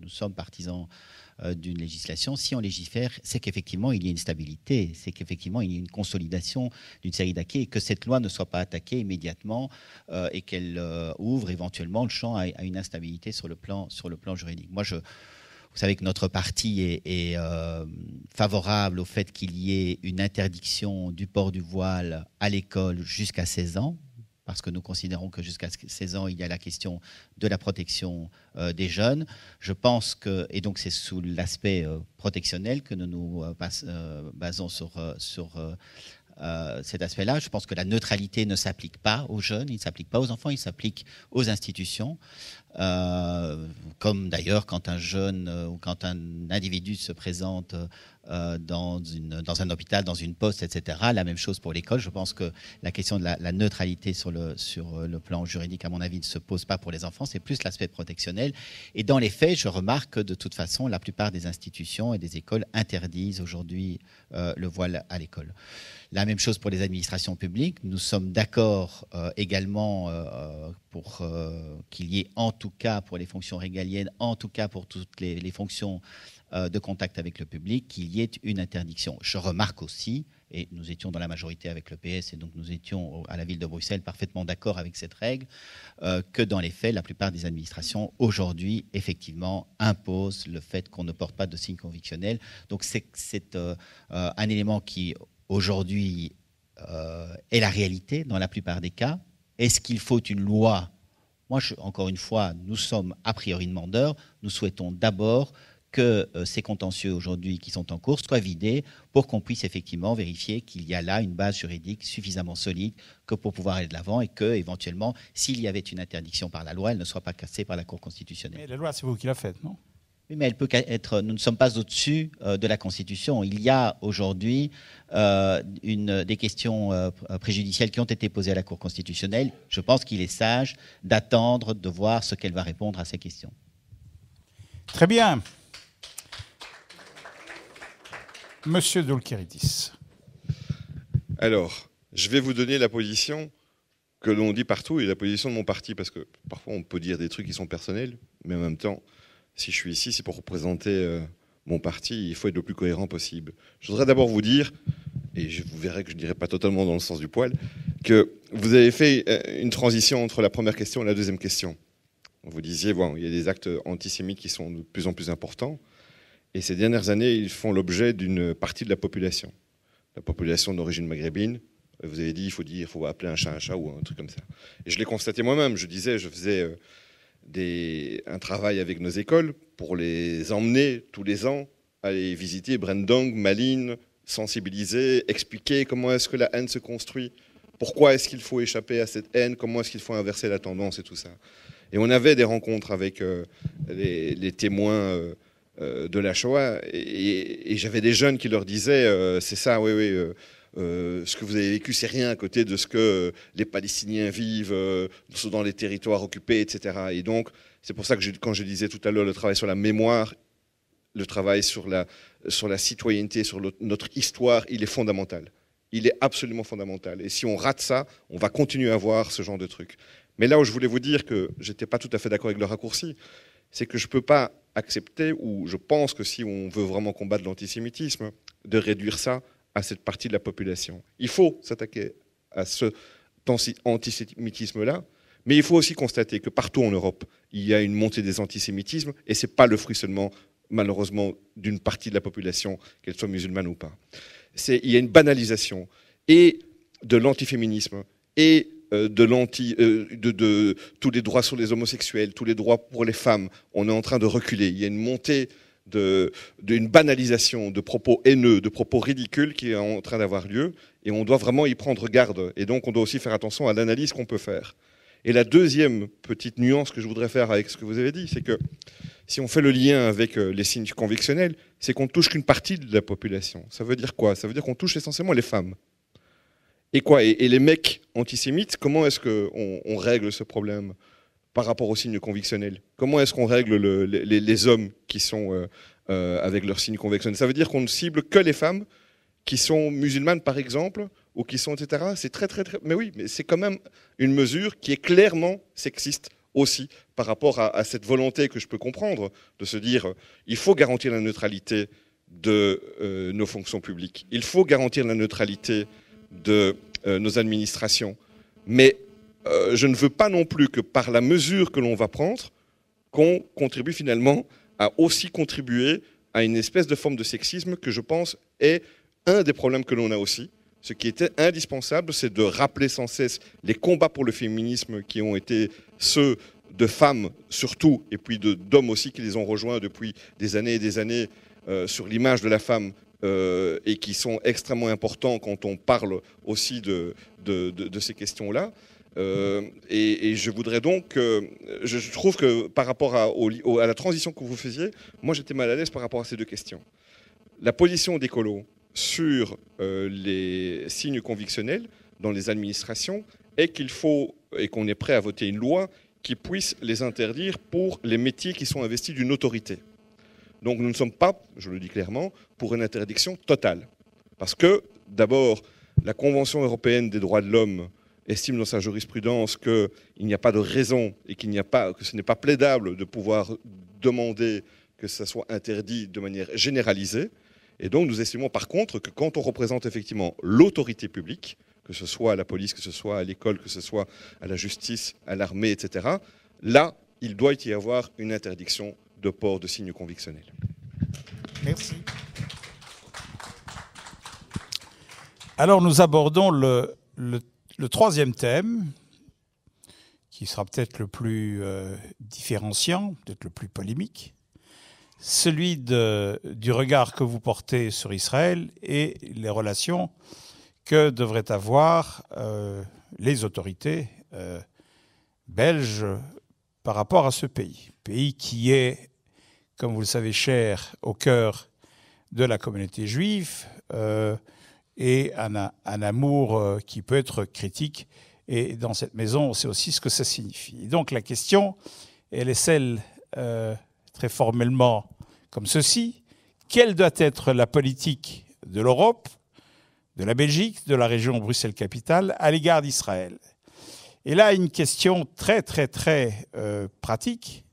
nous sommes partisans d'une législation, si on légifère, c'est qu'effectivement il y ait une stabilité, c'est qu'effectivement il y ait une consolidation d'une série d'acquis et que cette loi ne soit pas attaquée immédiatement et qu'elle ouvre éventuellement le champ à une instabilité sur le plan juridique. Moi, vous savez que notre parti est favorable au fait qu'il y ait une interdiction du port du voile à l'école jusqu'à 16 ans. Parce que nous considérons que jusqu'à 16 ans, il y a la question de la protection des jeunes. Je pense que, et donc c'est sous l'aspect protectionnel que nous nous basons sur cet aspect-là. Je pense que la neutralité ne s'applique pas aux jeunes, il ne s'applique pas aux enfants, il s'applique aux institutions. Comme d'ailleurs quand un jeune ou quand un individu se présente dans un hôpital, dans une poste, etc. La même chose pour l'école. Je pense que la question de la neutralité sur le plan juridique, à mon avis, ne se pose pas pour les enfants. C'est plus l'aspect protectionnel. Et dans les faits, je remarque que de toute façon, la plupart des institutions et des écoles interdisent aujourd'hui le voile à l'école. La même chose pour les administrations publiques. Nous sommes d'accord également pour qu'il y ait, en tout cas pour les fonctions régaliennes, en tout cas pour toutes les fonctions de contact avec le public, qu'il y ait une interdiction. Je remarque aussi, et nous étions dans la majorité avec le PS, et donc nous étions à la ville de Bruxelles parfaitement d'accord avec cette règle, que dans les faits, la plupart des administrations aujourd'hui, effectivement, imposent le fait qu'on ne porte pas de signe convictionnel. Donc c'est un élément qui, aujourd'hui, est la réalité dans la plupart des cas. Est-ce qu'il faut une loi ? Moi, encore une fois, nous sommes a priori demandeurs. Nous souhaitons d'abord que ces contentieux aujourd'hui qui sont en cours soient vidés pour qu'on puisse effectivement vérifier qu'il y a là une base juridique suffisamment solide que pour pouvoir aller de l'avant et que, éventuellement, s'il y avait une interdiction par la loi, elle ne soit pas cassée par la Cour constitutionnelle. Mais la loi, c'est vous qui la faites, non ? Oui, mais elle peut être. Nous ne sommes pas au-dessus de la Constitution. Il y a aujourd'hui des questions préjudicielles qui ont été posées à la Cour constitutionnelle. Je pense qu'il est sage d'attendre de voir ce qu'elle va répondre à ces questions. Très bien. Monsieur Doulkeridis. Alors, je vais vous donner la position que l'on dit partout et la position de mon parti, parce que parfois on peut dire des trucs qui sont personnels, mais en même temps, si je suis ici, c'est pour représenter mon parti, il faut être le plus cohérent possible. Je voudrais d'abord vous dire, et vous verrez que je ne dirai pas totalement dans le sens du poil, que vous avez fait une transition entre la première question et la deuxième question. Vous disiez, bon, il y a des actes antisémites qui sont de plus en plus importants, et ces dernières années, ils font l'objet d'une partie de la population d'origine maghrébine. Vous avez dit, il faut appeler un chat ou un truc comme ça. Et je l'ai constaté moi-même, je faisais un travail avec nos écoles pour les emmener tous les ans à aller visiter Brendong, Malines, sensibiliser, expliquer comment est-ce que la haine se construit, pourquoi est-ce qu'il faut échapper à cette haine, comment est-ce qu'il faut inverser la tendance et tout ça. Et on avait des rencontres avec les témoins de la Shoah et j'avais des jeunes qui leur disaient c'est ça, oui, ce que vous avez vécu, c'est rien à côté de ce que les Palestiniens vivent dans les territoires occupés, etc. Et donc, c'est pour ça que quand je disais tout à l'heure le travail sur la mémoire, le travail sur la citoyenneté, sur notre histoire, il est fondamental. Il est absolument fondamental. Et si on rate ça, on va continuer à voir ce genre de trucs. Mais là où je voulais vous dire que je n'étais pas tout à fait d'accord avec le raccourci, c'est que je ne peux pas accepter, ou je pense que si on veut vraiment combattre l'antisémitisme, de réduire ça à cette partie de la population. Il faut s'attaquer à ce antisémitisme-là, mais il faut aussi constater que partout en Europe, il y a une montée des antisémitismes, et ce n'est pas le fruit seulement, malheureusement, d'une partie de la population, qu'elle soit musulmane ou pas. Il y a une banalisation et de l'antiféminisme et de tous les droits sur les homosexuels, tous les droits pour les femmes. On est en train de reculer. Il y a une montée d'une banalisation de propos haineux, de propos ridicules qui est en train d'avoir lieu, et on doit vraiment y prendre garde. Et donc on doit aussi faire attention à l'analyse qu'on peut faire. Et la deuxième petite nuance que je voudrais faire avec ce que vous avez dit, c'est que si on fait le lien avec les signes convictionnels, c'est qu'on ne touche qu'une partie de la population. Ça veut dire quoi ? Ça veut dire qu'on touche essentiellement les femmes. Et quoi ? Et les mecs antisémites, comment est-ce qu'on règle ce problème ? par rapport aux signes convictionnels? Comment est-ce qu'on règle les hommes qui sont avec leurs signes convictionnels? Ça veut dire qu'on ne cible que les femmes qui sont musulmanes, par exemple, ou qui sont, etc. C'est très. Mais oui, mais c'est quand même une mesure qui est clairement sexiste aussi, par rapport à cette volonté que je peux comprendre, de se dire il faut garantir la neutralité de nos fonctions publiques, il faut garantir la neutralité de nos administrations, mais je ne veux pas non plus que par la mesure que l'on va prendre, qu'on contribue finalement à aussi contribuer à une espèce de forme de sexisme que je pense est un des problèmes que l'on a aussi. Ce qui était indispensable, c'est de rappeler sans cesse les combats pour le féminisme qui ont été ceux de femmes surtout, et puis d'hommes aussi qui les ont rejoints depuis des années et des années sur l'image de la femme, et qui sont extrêmement importants quand on parle aussi de ces questions-là. Et je voudrais donc, je trouve que par rapport à la transition que vous faisiez, moi j'étais mal à l'aise par rapport à ces deux questions. La position d'écolo sur les signes convictionnels dans les administrations est qu'il faut, et qu'on est prêt à voter une loi qui puisse les interdire pour les métiers qui sont investis d'une autorité. Donc nous ne sommes pas, je le dis clairement, pour une interdiction totale. Parce que, d'abord, la Convention européenne des droits de l'homme estime dans sa jurisprudence qu'il n'y a pas de raison et que ce n'est pas plaidable de pouvoir demander que ça soit interdit de manière généralisée. Et donc nous estimons par contre que quand on représente effectivement l'autorité publique, que ce soit à la police, que ce soit à l'école, que ce soit à la justice, à l'armée, etc., là, il doit y avoir une interdiction de port de signes convictionnels. Merci. Alors nous abordons le troisième thème, qui sera peut-être le plus différenciant, peut-être le plus polémique, celui du regard que vous portez sur Israël et les relations que devraient avoir les autorités belges par rapport à ce pays qui est, comme vous le savez, cher au cœur de la communauté juive et un amour qui peut être critique. Et dans cette maison, on sait aussi ce que ça signifie. Et donc la question, elle est celle, très formellement, comme ceci. Quelle doit être la politique de l'Europe, de la Belgique, de la région Bruxelles-Capitale à l'égard d'Israël? Et là, une question très, très, très pratique,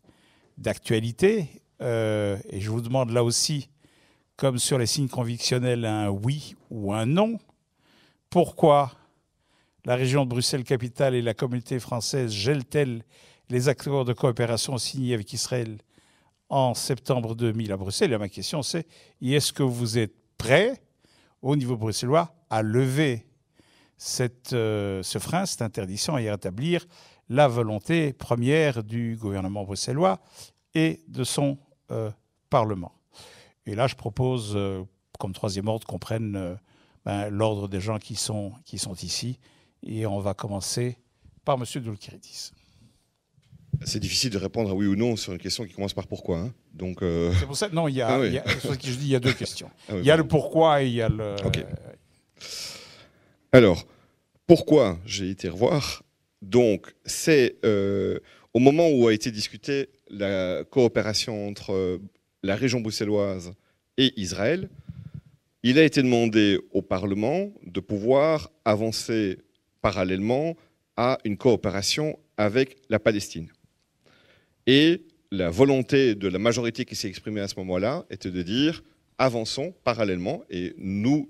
d'actualité. Et je vous demande là aussi, comme sur les signes convictionnels, un oui ou un non. Pourquoi la région de Bruxelles-Capitale et la communauté française gèlent-elles les accords de coopération signés avec Israël en septembre 2000 à Bruxelles? Et ma question c'est, est-ce que vous êtes prêts, au niveau bruxellois, à lever ce frein, cette interdiction, et à rétablir la volonté première du gouvernement bruxellois et de son Parlement? Et là, je propose, comme troisième ordre, qu'on prenne l'ordre des gens qui sont ici. Et on va commencer par M. Doulkiridis. C'est difficile de répondre à oui ou non sur une question qui commence par pourquoi. Hein. Donc, c'est pour ça. Non, il y a deux questions. Ah oui, il y a le pourquoi et il y a le. Okay. Alors, pourquoi j'ai été revoir? Donc, c'est au moment où a été discutée la coopération entre la région bruxelloise et Israël, il a été demandé au Parlement de pouvoir avancer parallèlement à une coopération avec la Palestine. Et la volonté de la majorité qui s'est exprimée à ce moment-là était de dire avançons parallèlement et nous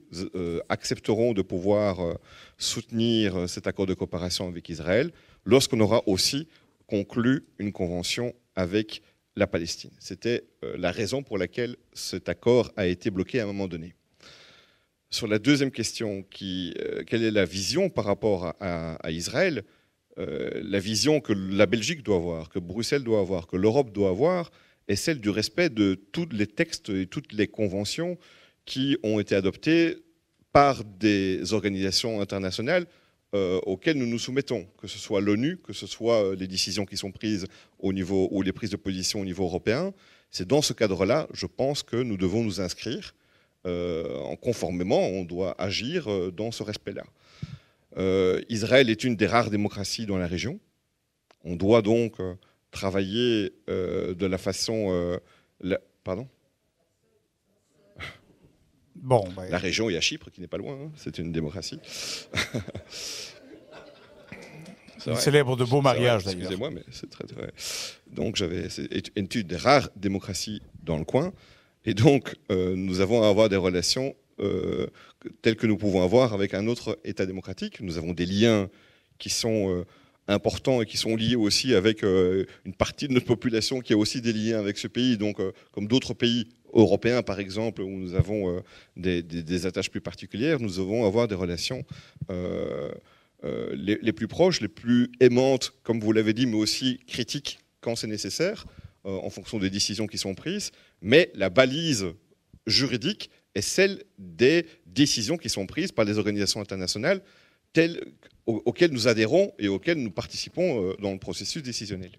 accepterons de pouvoir soutenir cet accord de coopération avec Israël lorsqu'on aura aussi conclu une convention avec la Palestine. C'était la raison pour laquelle cet accord a été bloqué à un moment donné. Sur la deuxième question, quelle est la vision par rapport à Israël? La vision que la Belgique doit avoir, que Bruxelles doit avoir, que l'Europe doit avoir, est celle du respect de tous les textes et toutes les conventions qui ont été adoptées par des organisations internationales auxquelles nous nous soumettons, que ce soit l'ONU, que ce soit les décisions qui sont prises au niveau, ou les prises de position au niveau européen. C'est dans ce cadre-là, je pense, que nous devons nous inscrire. Conformément, on doit agir dans ce respect-là. Israël est une des rares démocraties dans la région. On doit donc travailler de la façon... Pardon ? Bon, la région est à Chypre, qui n'est pas loin, hein. C'est une démocratie. C'est célèbre de beaux mariages, d'ailleurs. Excusez-moi, mais c'est très, très... Donc, c'est une des rares démocraties dans le coin. Et donc, nous avons à avoir des relations telles que nous pouvons avoir avec un autre État démocratique. Nous avons des liens qui sont importants et qui sont liés aussi avec une partie de notre population qui a aussi des liens avec ce pays. Donc, comme d'autres pays européens, par exemple, où nous avons des attaches plus particulières, nous devons avoir des relations les plus proches, les plus aimantes, comme vous l'avez dit, mais aussi critiques quand c'est nécessaire, en fonction des décisions qui sont prises. Mais la balise juridique est celle des décisions qui sont prises par les organisations internationales auxquelles nous adhérons et auxquelles nous participons dans le processus décisionnel.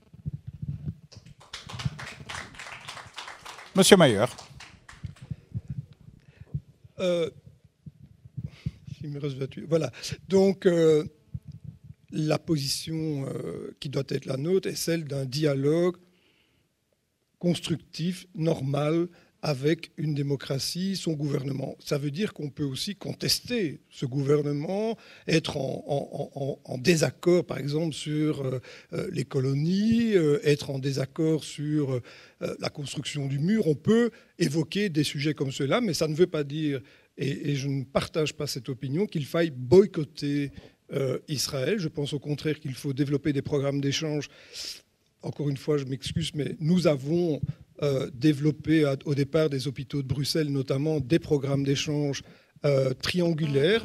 Monsieur Mayer. Voilà. Donc, la position qui doit être la nôtre est celle d'un dialogue constructif, normal, avec une démocratie, son gouvernement. Ça veut dire qu'on peut aussi contester ce gouvernement, être en désaccord, par exemple, sur les colonies, être en désaccord sur la construction du mur. On peut évoquer des sujets comme ceux-là, mais ça ne veut pas dire, et je ne partage pas cette opinion, qu'il faille boycotter Israël. Je pense au contraire qu'il faut développer des programmes d'échange. Encore une fois, je m'excuse, mais nous avons développé au départ des hôpitaux de Bruxelles, notamment des programmes d'échange triangulaires,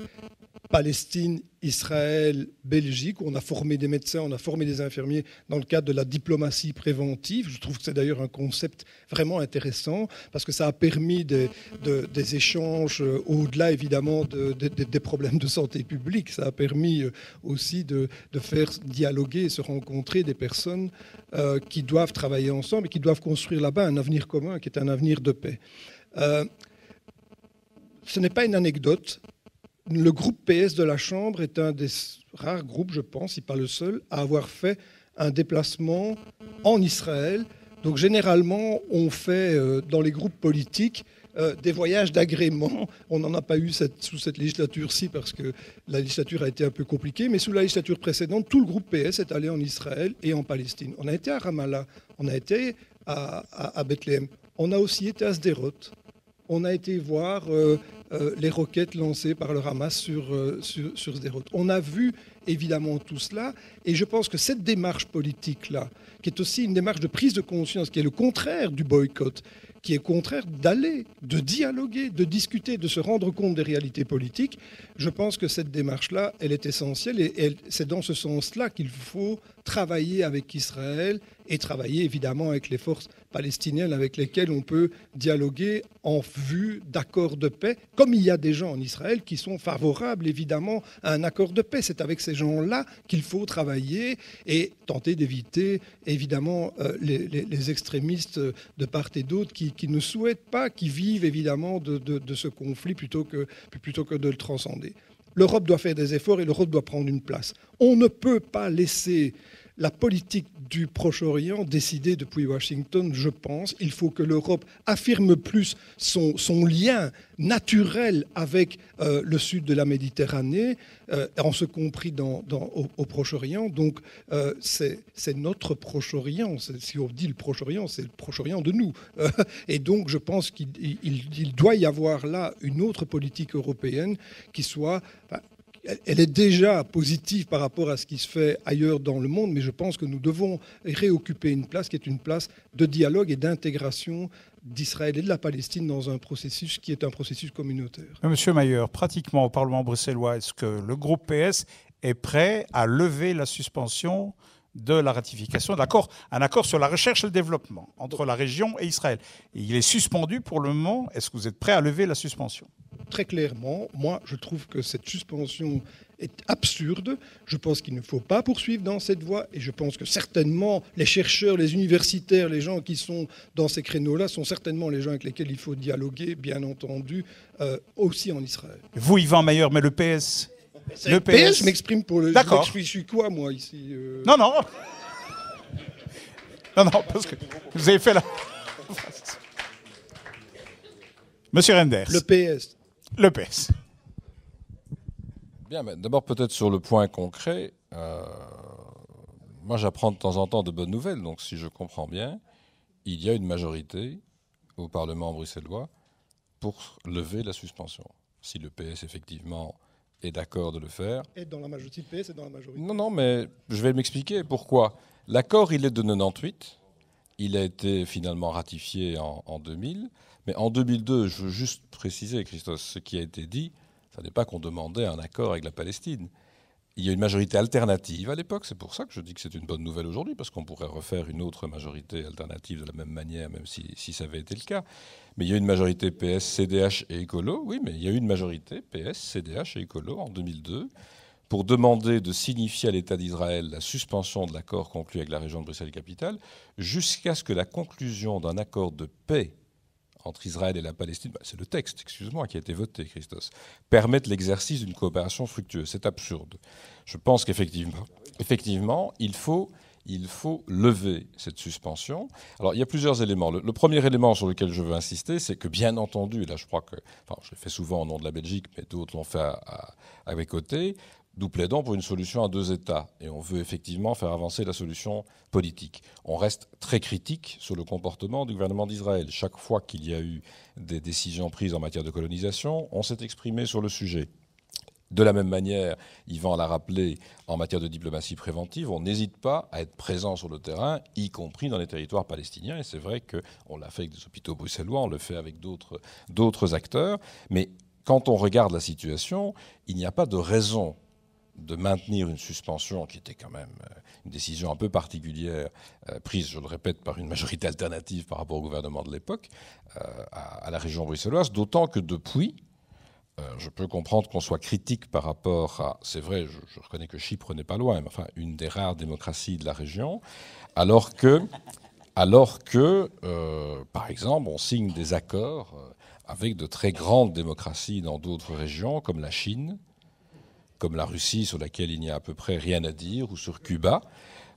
Palestine, Israël, Belgique, où on a formé des médecins, on a formé des infirmiers dans le cadre de la diplomatie préventive. Je trouve que c'est d'ailleurs un concept vraiment intéressant parce que ça a permis des échanges au-delà évidemment des problèmes de santé publique. Ça a permis aussi de faire dialoguer et se rencontrer des personnes qui doivent travailler ensemble et qui doivent construire là-bas un avenir commun qui est un avenir de paix. Ce n'est pas une anecdote. Le groupe PS de la Chambre est un des rares groupes, je pense, si pas le seul, à avoir fait un déplacement en Israël. Donc généralement, on fait dans les groupes politiques des voyages d'agrément. On n'en a pas eu sous cette législature-ci parce que la législature a été un peu compliquée, mais sous la législature précédente, tout le groupe PS est allé en Israël et en Palestine. On a été à Ramallah, on a été à Bethléem, on a aussi été à Sderot. On a été voir les roquettes lancées par le Hamas sur Sderot. On a vu évidemment tout cela, et je pense que cette démarche politique-là, qui est aussi une démarche de prise de conscience, qui est le contraire du boycott, qui est contraire d'aller, de dialoguer, de discuter, de se rendre compte des réalités politiques, je pense que cette démarche-là, elle est essentielle, et c'est dans ce sens-là qu'il faut travailler avec Israël et travailler évidemment avec les forces palestiniennes avec lesquelles on peut dialoguer en vue d'accords de paix, comme il y a des gens en Israël qui sont favorables évidemment à un accord de paix. C'est avec ces gens-là qu'il faut travailler et tenter d'éviter évidemment les extrémistes de part et d'autre qui ne souhaitent pas, qui vivent évidemment de ce conflit plutôt que de le transcender. L'Europe doit faire des efforts et l'Europe doit prendre une place. On ne peut pas laisser la politique du Proche-Orient décider depuis Washington, je pense. Il faut que l'Europe affirme plus son lien naturel avec le sud de la Méditerranée, en ce compris au Proche-Orient. Donc, c'est notre Proche-Orient. Si on dit le Proche-Orient, c'est le Proche-Orient de nous. Et donc, je pense qu'il doit y avoir là une autre politique européenne qui soit... Elle est déjà positive par rapport à ce qui se fait ailleurs dans le monde, mais je pense que nous devons réoccuper une place qui est une place de dialogue et d'intégration d'Israël et de la Palestine dans un processus qui est un processus communautaire. Monsieur Mayer, pratiquement au Parlement bruxellois, est-ce que le groupe PS est prêt à lever la suspension de la ratification un accord sur la recherche et le développement entre la région et Israël? Il est suspendu pour le moment. Est-ce que vous êtes prêt à lever la suspension? Très clairement, moi, je trouve que cette suspension est absurde. Je pense qu'il ne faut pas poursuivre dans cette voie et je pense que certainement les chercheurs, les universitaires, les gens qui sont dans ces créneaux-là sont certainement les gens avec lesquels il faut dialoguer, bien entendu, aussi en Israël. Vous, Yvan Mayer, mais le PS... Le PS, je m'exprime pour le... D'accord. Je suis quoi, moi, ici Non. Non, parce que vous avez fait la... Monsieur Renders. Le PS. Le PS. Bien, mais d'abord peut-être sur le point concret. Moi, j'apprends de temps en temps de bonnes nouvelles. Donc, si je comprends bien, il y a une majorité au Parlement bruxellois pour lever la suspension. Si le PS, effectivement, est d'accord de le faire. Et dans la majorité, le PS est dans la majorité. Non, mais je vais m'expliquer pourquoi. L'accord, il est de 98. Il a été finalement ratifié en 2000. Mais en 2002, je veux juste préciser, Christos, ce qui a été dit, ce n'est pas qu'on demandait un accord avec la Palestine. Il y a une majorité alternative à l'époque. C'est pour ça que je dis que c'est une bonne nouvelle aujourd'hui, parce qu'on pourrait refaire une autre majorité alternative de la même manière, même si ça avait été le cas. Mais il y a une majorité PS, CDH et Écolo. Oui, mais il y a eu une majorité PS, CDH et Écolo en 2002 pour demander de signifier à l'État d'Israël la suspension de l'accord conclu avec la région de Bruxelles-Capitale jusqu'à ce que la conclusion d'un accord de paix entre Israël et la Palestine, c'est le texte, excuse-moi, qui a été voté, Christos, permette l'exercice d'une coopération fructueuse. C'est absurde. Je pense qu'effectivement, il faut lever cette suspension. Alors, il y a plusieurs éléments. Le premier élément sur lequel je veux insister, c'est que, bien entendu, là, je crois que, je le fais souvent au nom de la Belgique, mais d'autres l'ont fait à mes côtés, nous plaidons pour une solution à 2 États et on veut effectivement faire avancer la solution politique. On reste très critique sur le comportement du gouvernement d'Israël. Chaque fois qu'il y a eu des décisions prises en matière de colonisation, on s'est exprimé sur le sujet. De la même manière, Yvan l'a rappelé, en matière de diplomatie préventive, on n'hésite pas à être présent sur le terrain, y compris dans les territoires palestiniens. Et c'est vrai qu'on l'a fait avec des hôpitaux bruxellois, on le fait avec d'autres acteurs. Mais quand on regarde la situation, il n'y a pas de raison de maintenir une suspension qui était quand même une décision un peu particulière, prise, je le répète, par une majorité alternative par rapport au gouvernement de l'époque, à la région bruxelloise, d'autant que depuis, je peux comprendre qu'on soit critique par rapport à... C'est vrai, je reconnais que Chypre n'est pas loin, mais enfin, une des rares démocraties de la région, alors que par exemple, on signe des accords avec de très grandes démocraties dans d'autres régions, comme la Chine, comme la Russie, sur laquelle il n'y a à peu près rien à dire, ou sur Cuba.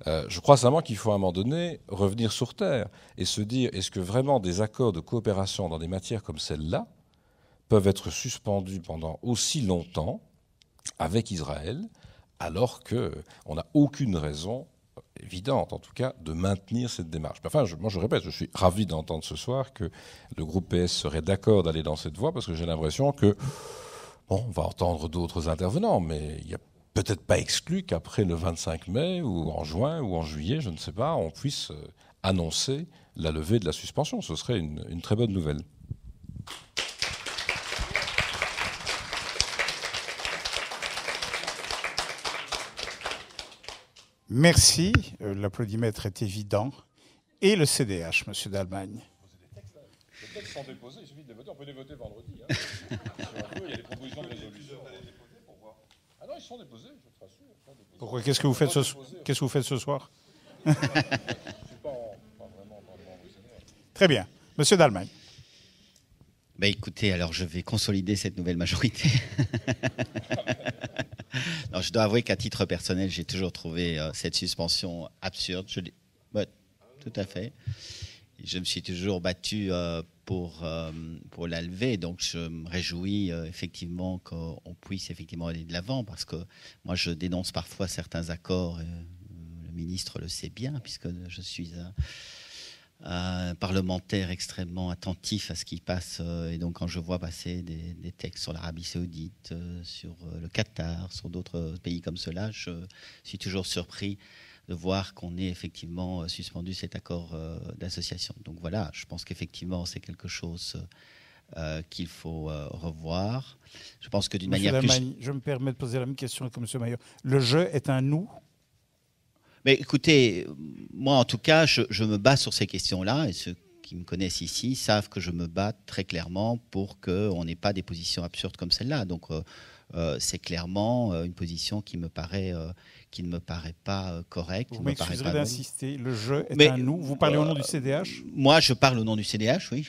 Je crois simplement qu'il faut à un moment donné revenir sur Terre et se dire, est-ce que vraiment des accords de coopération dans des matières comme celle-là peuvent être suspendus pendant aussi longtemps avec Israël, alors qu'on n'a aucune raison évidente, en tout cas, de maintenir cette démarche. Enfin, moi je répète, je suis ravi d'entendre ce soir que le groupe PS serait d'accord d'aller dans cette voie, parce que j'ai l'impression que bon, on va entendre d'autres intervenants, mais il n'y a peut-être pas exclu qu'après le 25 mai, ou en juin, ou en juillet, je ne sais pas, on puisse annoncer la levée de la suspension. Ce serait une très bonne nouvelle. Merci. L'applaudimètre est évident. Et le CDH, monsieur d'Allemagne. Les textes sont déposés, il suffit de les voter. On peut les voter vendredi. Si on veut, il y a des propositions de résolution. Ah non, ils sont déposés, je te rassure. Pourquoi? Qu'est-ce que vous faites ce soir? Je ne suis pas vraiment en Parlement bruxellois. Très bien. Monsieur d'Allemagne. Écoutez, alors je vais consolider cette nouvelle majorité. Non, je dois avouer qu'à titre personnel, j'ai toujours trouvé cette suspension absurde. Tout à fait. Je me suis toujours battu pour la lever, donc je me réjouis effectivement qu'on puisse effectivement aller de l'avant, parce que moi je dénonce parfois certains accords, le ministre le sait bien, puisque je suis un parlementaire extrêmement attentif à ce qui passe, et donc quand je vois passer des textes sur l'Arabie Saoudite, sur le Qatar, sur d'autres pays comme cela, je suis toujours surpris de voir qu'on ait effectivement suspendu cet accord d'association. Donc voilà, je pense qu'effectivement c'est quelque chose qu'il faut revoir. Je pense que d'une manière plus... Je me permets de poser la même question que M. Maillot. Le jeu est un nous? Mais écoutez, moi en tout cas, je me bats sur ces questions-là, et ceux qui me connaissent ici savent que je me bats très clairement pour qu'on n'ait pas des positions absurdes comme celle-là. Donc c'est clairement une position qui ne me paraît pas correcte. Vous m'excuserez d'insister, le jeu est mais, un nous. Vous parlez au nom du CDH? Moi, je parle au nom du CDH, oui.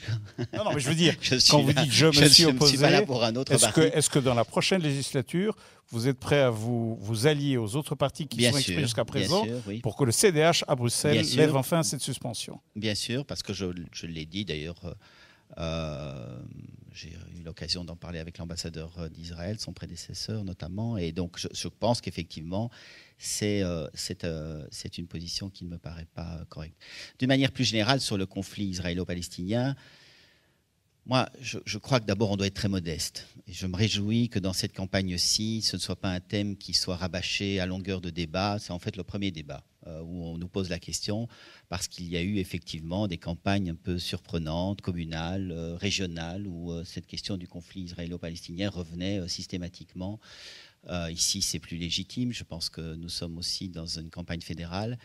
Non, mais je veux dire, quand vous dites je me suis opposé, est-ce que dans la prochaine législature, vous êtes prêt à vous allier aux autres partis qui sont exprimés jusqu'à présent pour que le CDH à Bruxelles lève enfin cette suspension? Bien sûr, parce que je l'ai dit d'ailleurs. J'ai eu l'occasion d'en parler avec l'ambassadeur d'Israël, son prédécesseur notamment, et donc je pense qu'effectivement c'est une position qui ne me paraît pas correcte. D'une manière plus générale sur le conflit israélo-palestinien, moi je crois que d'abord on doit être très modeste, et je me réjouis que dans cette campagne-ci ce ne soit pas un thème qui soit rabâché à longueur de débat. C'est en fait le premier débat où on nous pose la question, parce qu'il y a eu effectivement des campagnes un peu surprenantes, communales, régionales, où cette question du conflit israélo-palestinien revenait systématiquement. Ici, c'est plus légitime. Je pense que nous sommes aussi dans une campagne fédérale.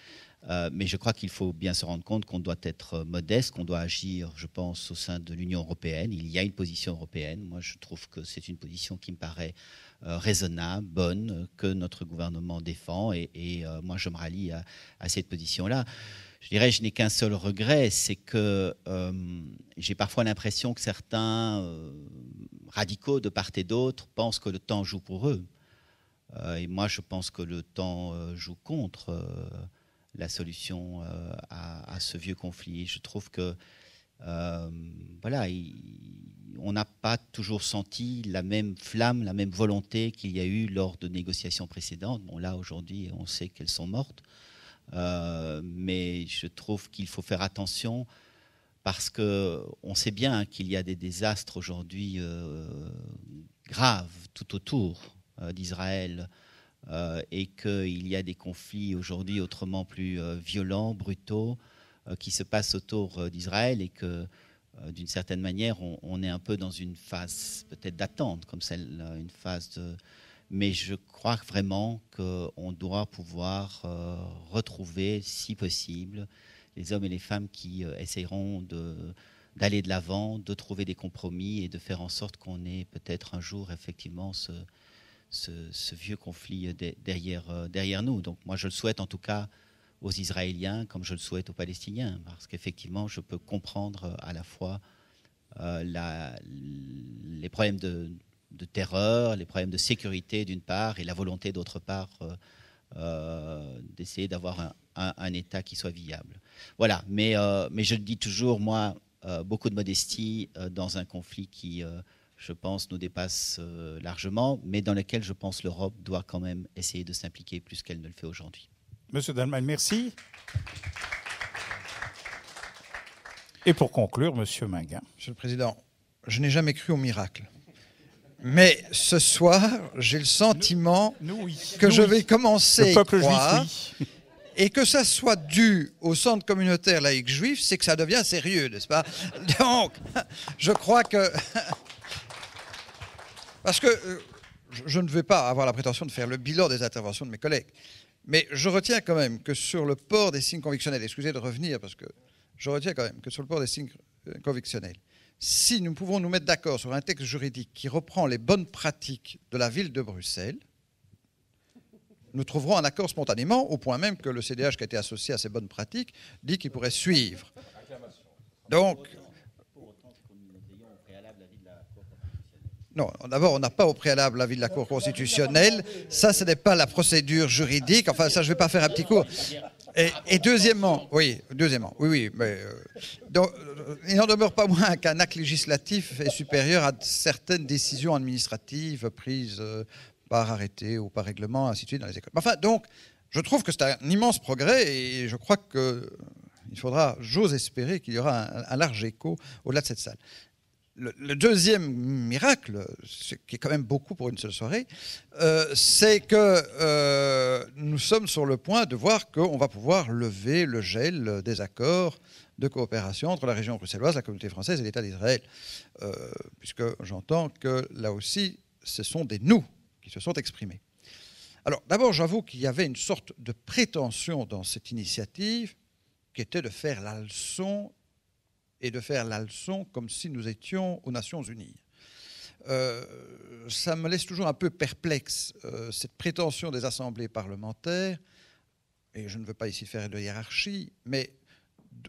Mais je crois qu'il faut bien se rendre compte qu'on doit être modeste, qu'on doit agir, je pense, au sein de l'Union européenne. Il y a une position européenne. Moi, je trouve que c'est une position qui me paraît raisonnable, bonne, que notre gouvernement défend. Et moi, je me rallie à cette position-là. Je dirais, je n'ai qu'un seul regret, c'est que j'ai parfois l'impression que certains radicaux de part et d'autre pensent que le temps joue pour eux. Et moi, je pense que le temps joue contre la solution à ce vieux conflit. Je trouve que voilà, on n'a pas toujours senti la même flamme, la même volonté qu'il y a eu lors de négociations précédentes. Bon, là, aujourd'hui, on sait qu'elles sont mortes. Mais je trouve qu'il faut faire attention, parce qu'on sait bien qu'il y a des désastres aujourd'hui graves tout autour d'Israël, et qu'il y a des conflits aujourd'hui autrement plus violents, brutaux, qui se passent autour d'Israël, et que d'une certaine manière on est un peu dans une phase peut-être d'attente, comme celle, une phase de... Mais je crois vraiment qu'on doit pouvoir retrouver, si possible, les hommes et les femmes qui essaieront d'aller de l'avant, de trouver des compromis et de faire en sorte qu'on ait peut-être un jour effectivement ce vieux conflit derrière nous. Donc moi je le souhaite en tout cas aux Israéliens comme je le souhaite aux Palestiniens, parce qu'effectivement je peux comprendre à la fois les problèmes de terreur, les problèmes de sécurité d'une part, et la volonté d'autre part d'essayer d'avoir un État qui soit viable. Voilà, mais je le dis toujours, moi, beaucoup de modestie dans un conflit qui, je pense, nous dépasse largement, mais dans lequel, je pense, l'Europe doit quand même essayer de s'impliquer plus qu'elle ne le fait aujourd'hui. Monsieur Dalman, merci. Et pour conclure, Monsieur Minguin. Monsieur le Président, je n'ai jamais cru au miracle. Mais ce soir, j'ai le sentiment que je vais commencer à croire, et que ça soit dû au Centre communautaire laïque juif, c'est que ça devient sérieux, n'est-ce pas? Donc, je crois que... Parce que je ne vais pas avoir la prétention de faire le bilan des interventions de mes collègues, mais je retiens quand même que sur le port des signes convictionnels, excusez de revenir, parce que je retiens quand même que sur le port des signes convictionnels, si nous pouvons nous mettre d'accord sur un texte juridique qui reprend les bonnes pratiques de la ville de Bruxelles, nous trouverons un accord spontanément, au point même que le CDH qui a été associé à ces bonnes pratiques dit qu'il pourrait suivre. Donc, non, d'abord, on n'a pas au préalable l'avis de la Cour constitutionnelle. Ça, ce n'est pas la procédure juridique. Enfin, ça, je ne vais pas faire un petit cours. Et deuxièmement, oui, mais donc, il n'en demeure pas moins qu'un acte législatif est supérieur à certaines décisions administratives prises par arrêté ou par règlement, ainsi de suite dans les écoles. Enfin, donc, je trouve que c'est un immense progrès, et je crois qu'il faudra, j'ose espérer, qu'il y aura un large écho au-delà de cette salle. Le deuxième miracle, ce qui est quand même beaucoup pour une seule soirée, c'est que nous sommes sur le point de voir qu'on va pouvoir lever le gel des accords de coopération entre la région bruxelloise, la communauté française et l'État d'Israël. Puisque j'entends que là aussi, ce sont des « nous » qui se sont exprimés. Alors d'abord, j'avoue qu'il y avait une sorte de prétention dans cette initiative qui était de faire la leçon, et de faire la leçon comme si nous étions aux Nations Unies. ça me laisse toujours un peu perplexe, cette prétention des assemblées parlementaires, et je ne veux pas ici faire de hiérarchie, mais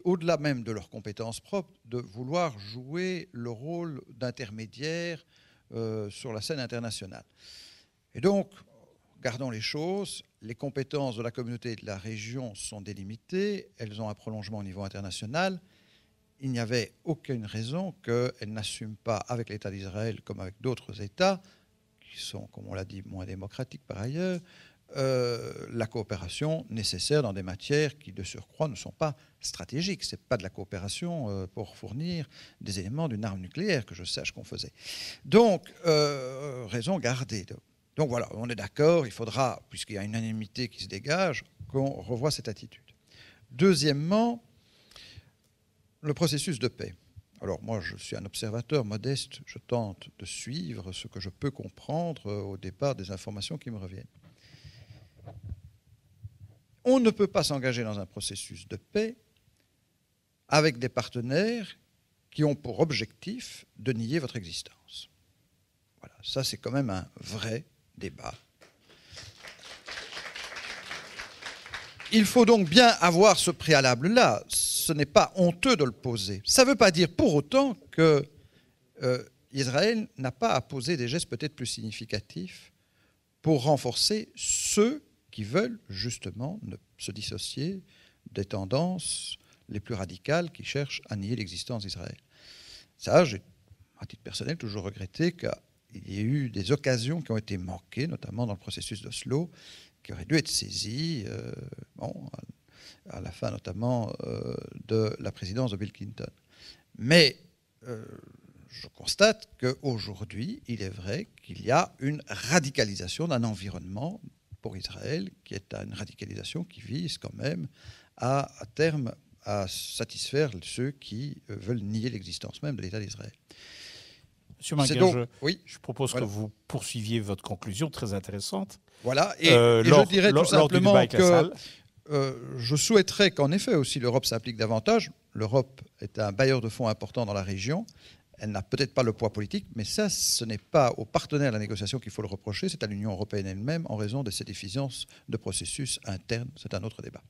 au-delà même de leurs compétences propres, de vouloir jouer le rôle d'intermédiaire sur la scène internationale. Et donc, gardons les choses, les compétences de la communauté et de la région sont délimitées, elles ont un prolongement au niveau international. Il n'y avait aucune raison qu'elles n'assument pas avec l'État d'Israël comme avec d'autres États, qui sont, comme on l'a dit, moins démocratiques par ailleurs, la coopération nécessaire dans des matières qui, de surcroît, ne sont pas stratégiques. Ce n'est pas de la coopération pour fournir des éléments d'une arme nucléaire, que je sache qu'on faisait. Donc, raison gardée. Donc voilà, on est d'accord, il faudra, puisqu'il y a une unanimité qui se dégage, qu'on revoie cette attitude. Deuxièmement, le processus de paix. Alors moi, je suis un observateur modeste, je tente de suivre ce que je peux comprendre au départ des informations qui me reviennent. On ne peut pas s'engager dans un processus de paix avec des partenaires qui ont pour objectif de nier votre existence. Voilà, ça c'est quand même un vrai débat. Il faut donc bien avoir ce préalable-là. Ce n'est pas honteux de le poser. Ça ne veut pas dire pour autant que Israël n'a pas à poser des gestes peut-être plus significatifs pour renforcer ceux qui veulent justement se dissocier des tendances les plus radicales qui cherchent à nier l'existence d'Israël. Ça, j'ai, à titre personnel, toujours regretté qu'il y ait eu des occasions qui ont été manquées, notamment dans le processus d'Oslo, qui auraient dû être saisies, à la fin notamment de la présidence de Bill Clinton. Mais je constate qu'aujourd'hui, il est vrai qu'il y a une radicalisation d'un environnement pour Israël, qui est une radicalisation qui vise quand même à terme à satisfaire ceux qui veulent nier l'existence même de l'État d'Israël. Monsieur Manguin, je propose que vous poursuiviez votre conclusion très intéressante. Voilà, et je dirais tout simplement que je souhaiterais qu'en effet aussi l'Europe s'implique davantage. L'Europe est un bailleur de fonds important dans la région. Elle n'a peut-être pas le poids politique, mais ça, ce n'est pas aux partenaires de la négociation qu'il faut le reprocher, c'est à l'Union européenne elle-même en raison de ces déficiences de processus internes. C'est un autre débat.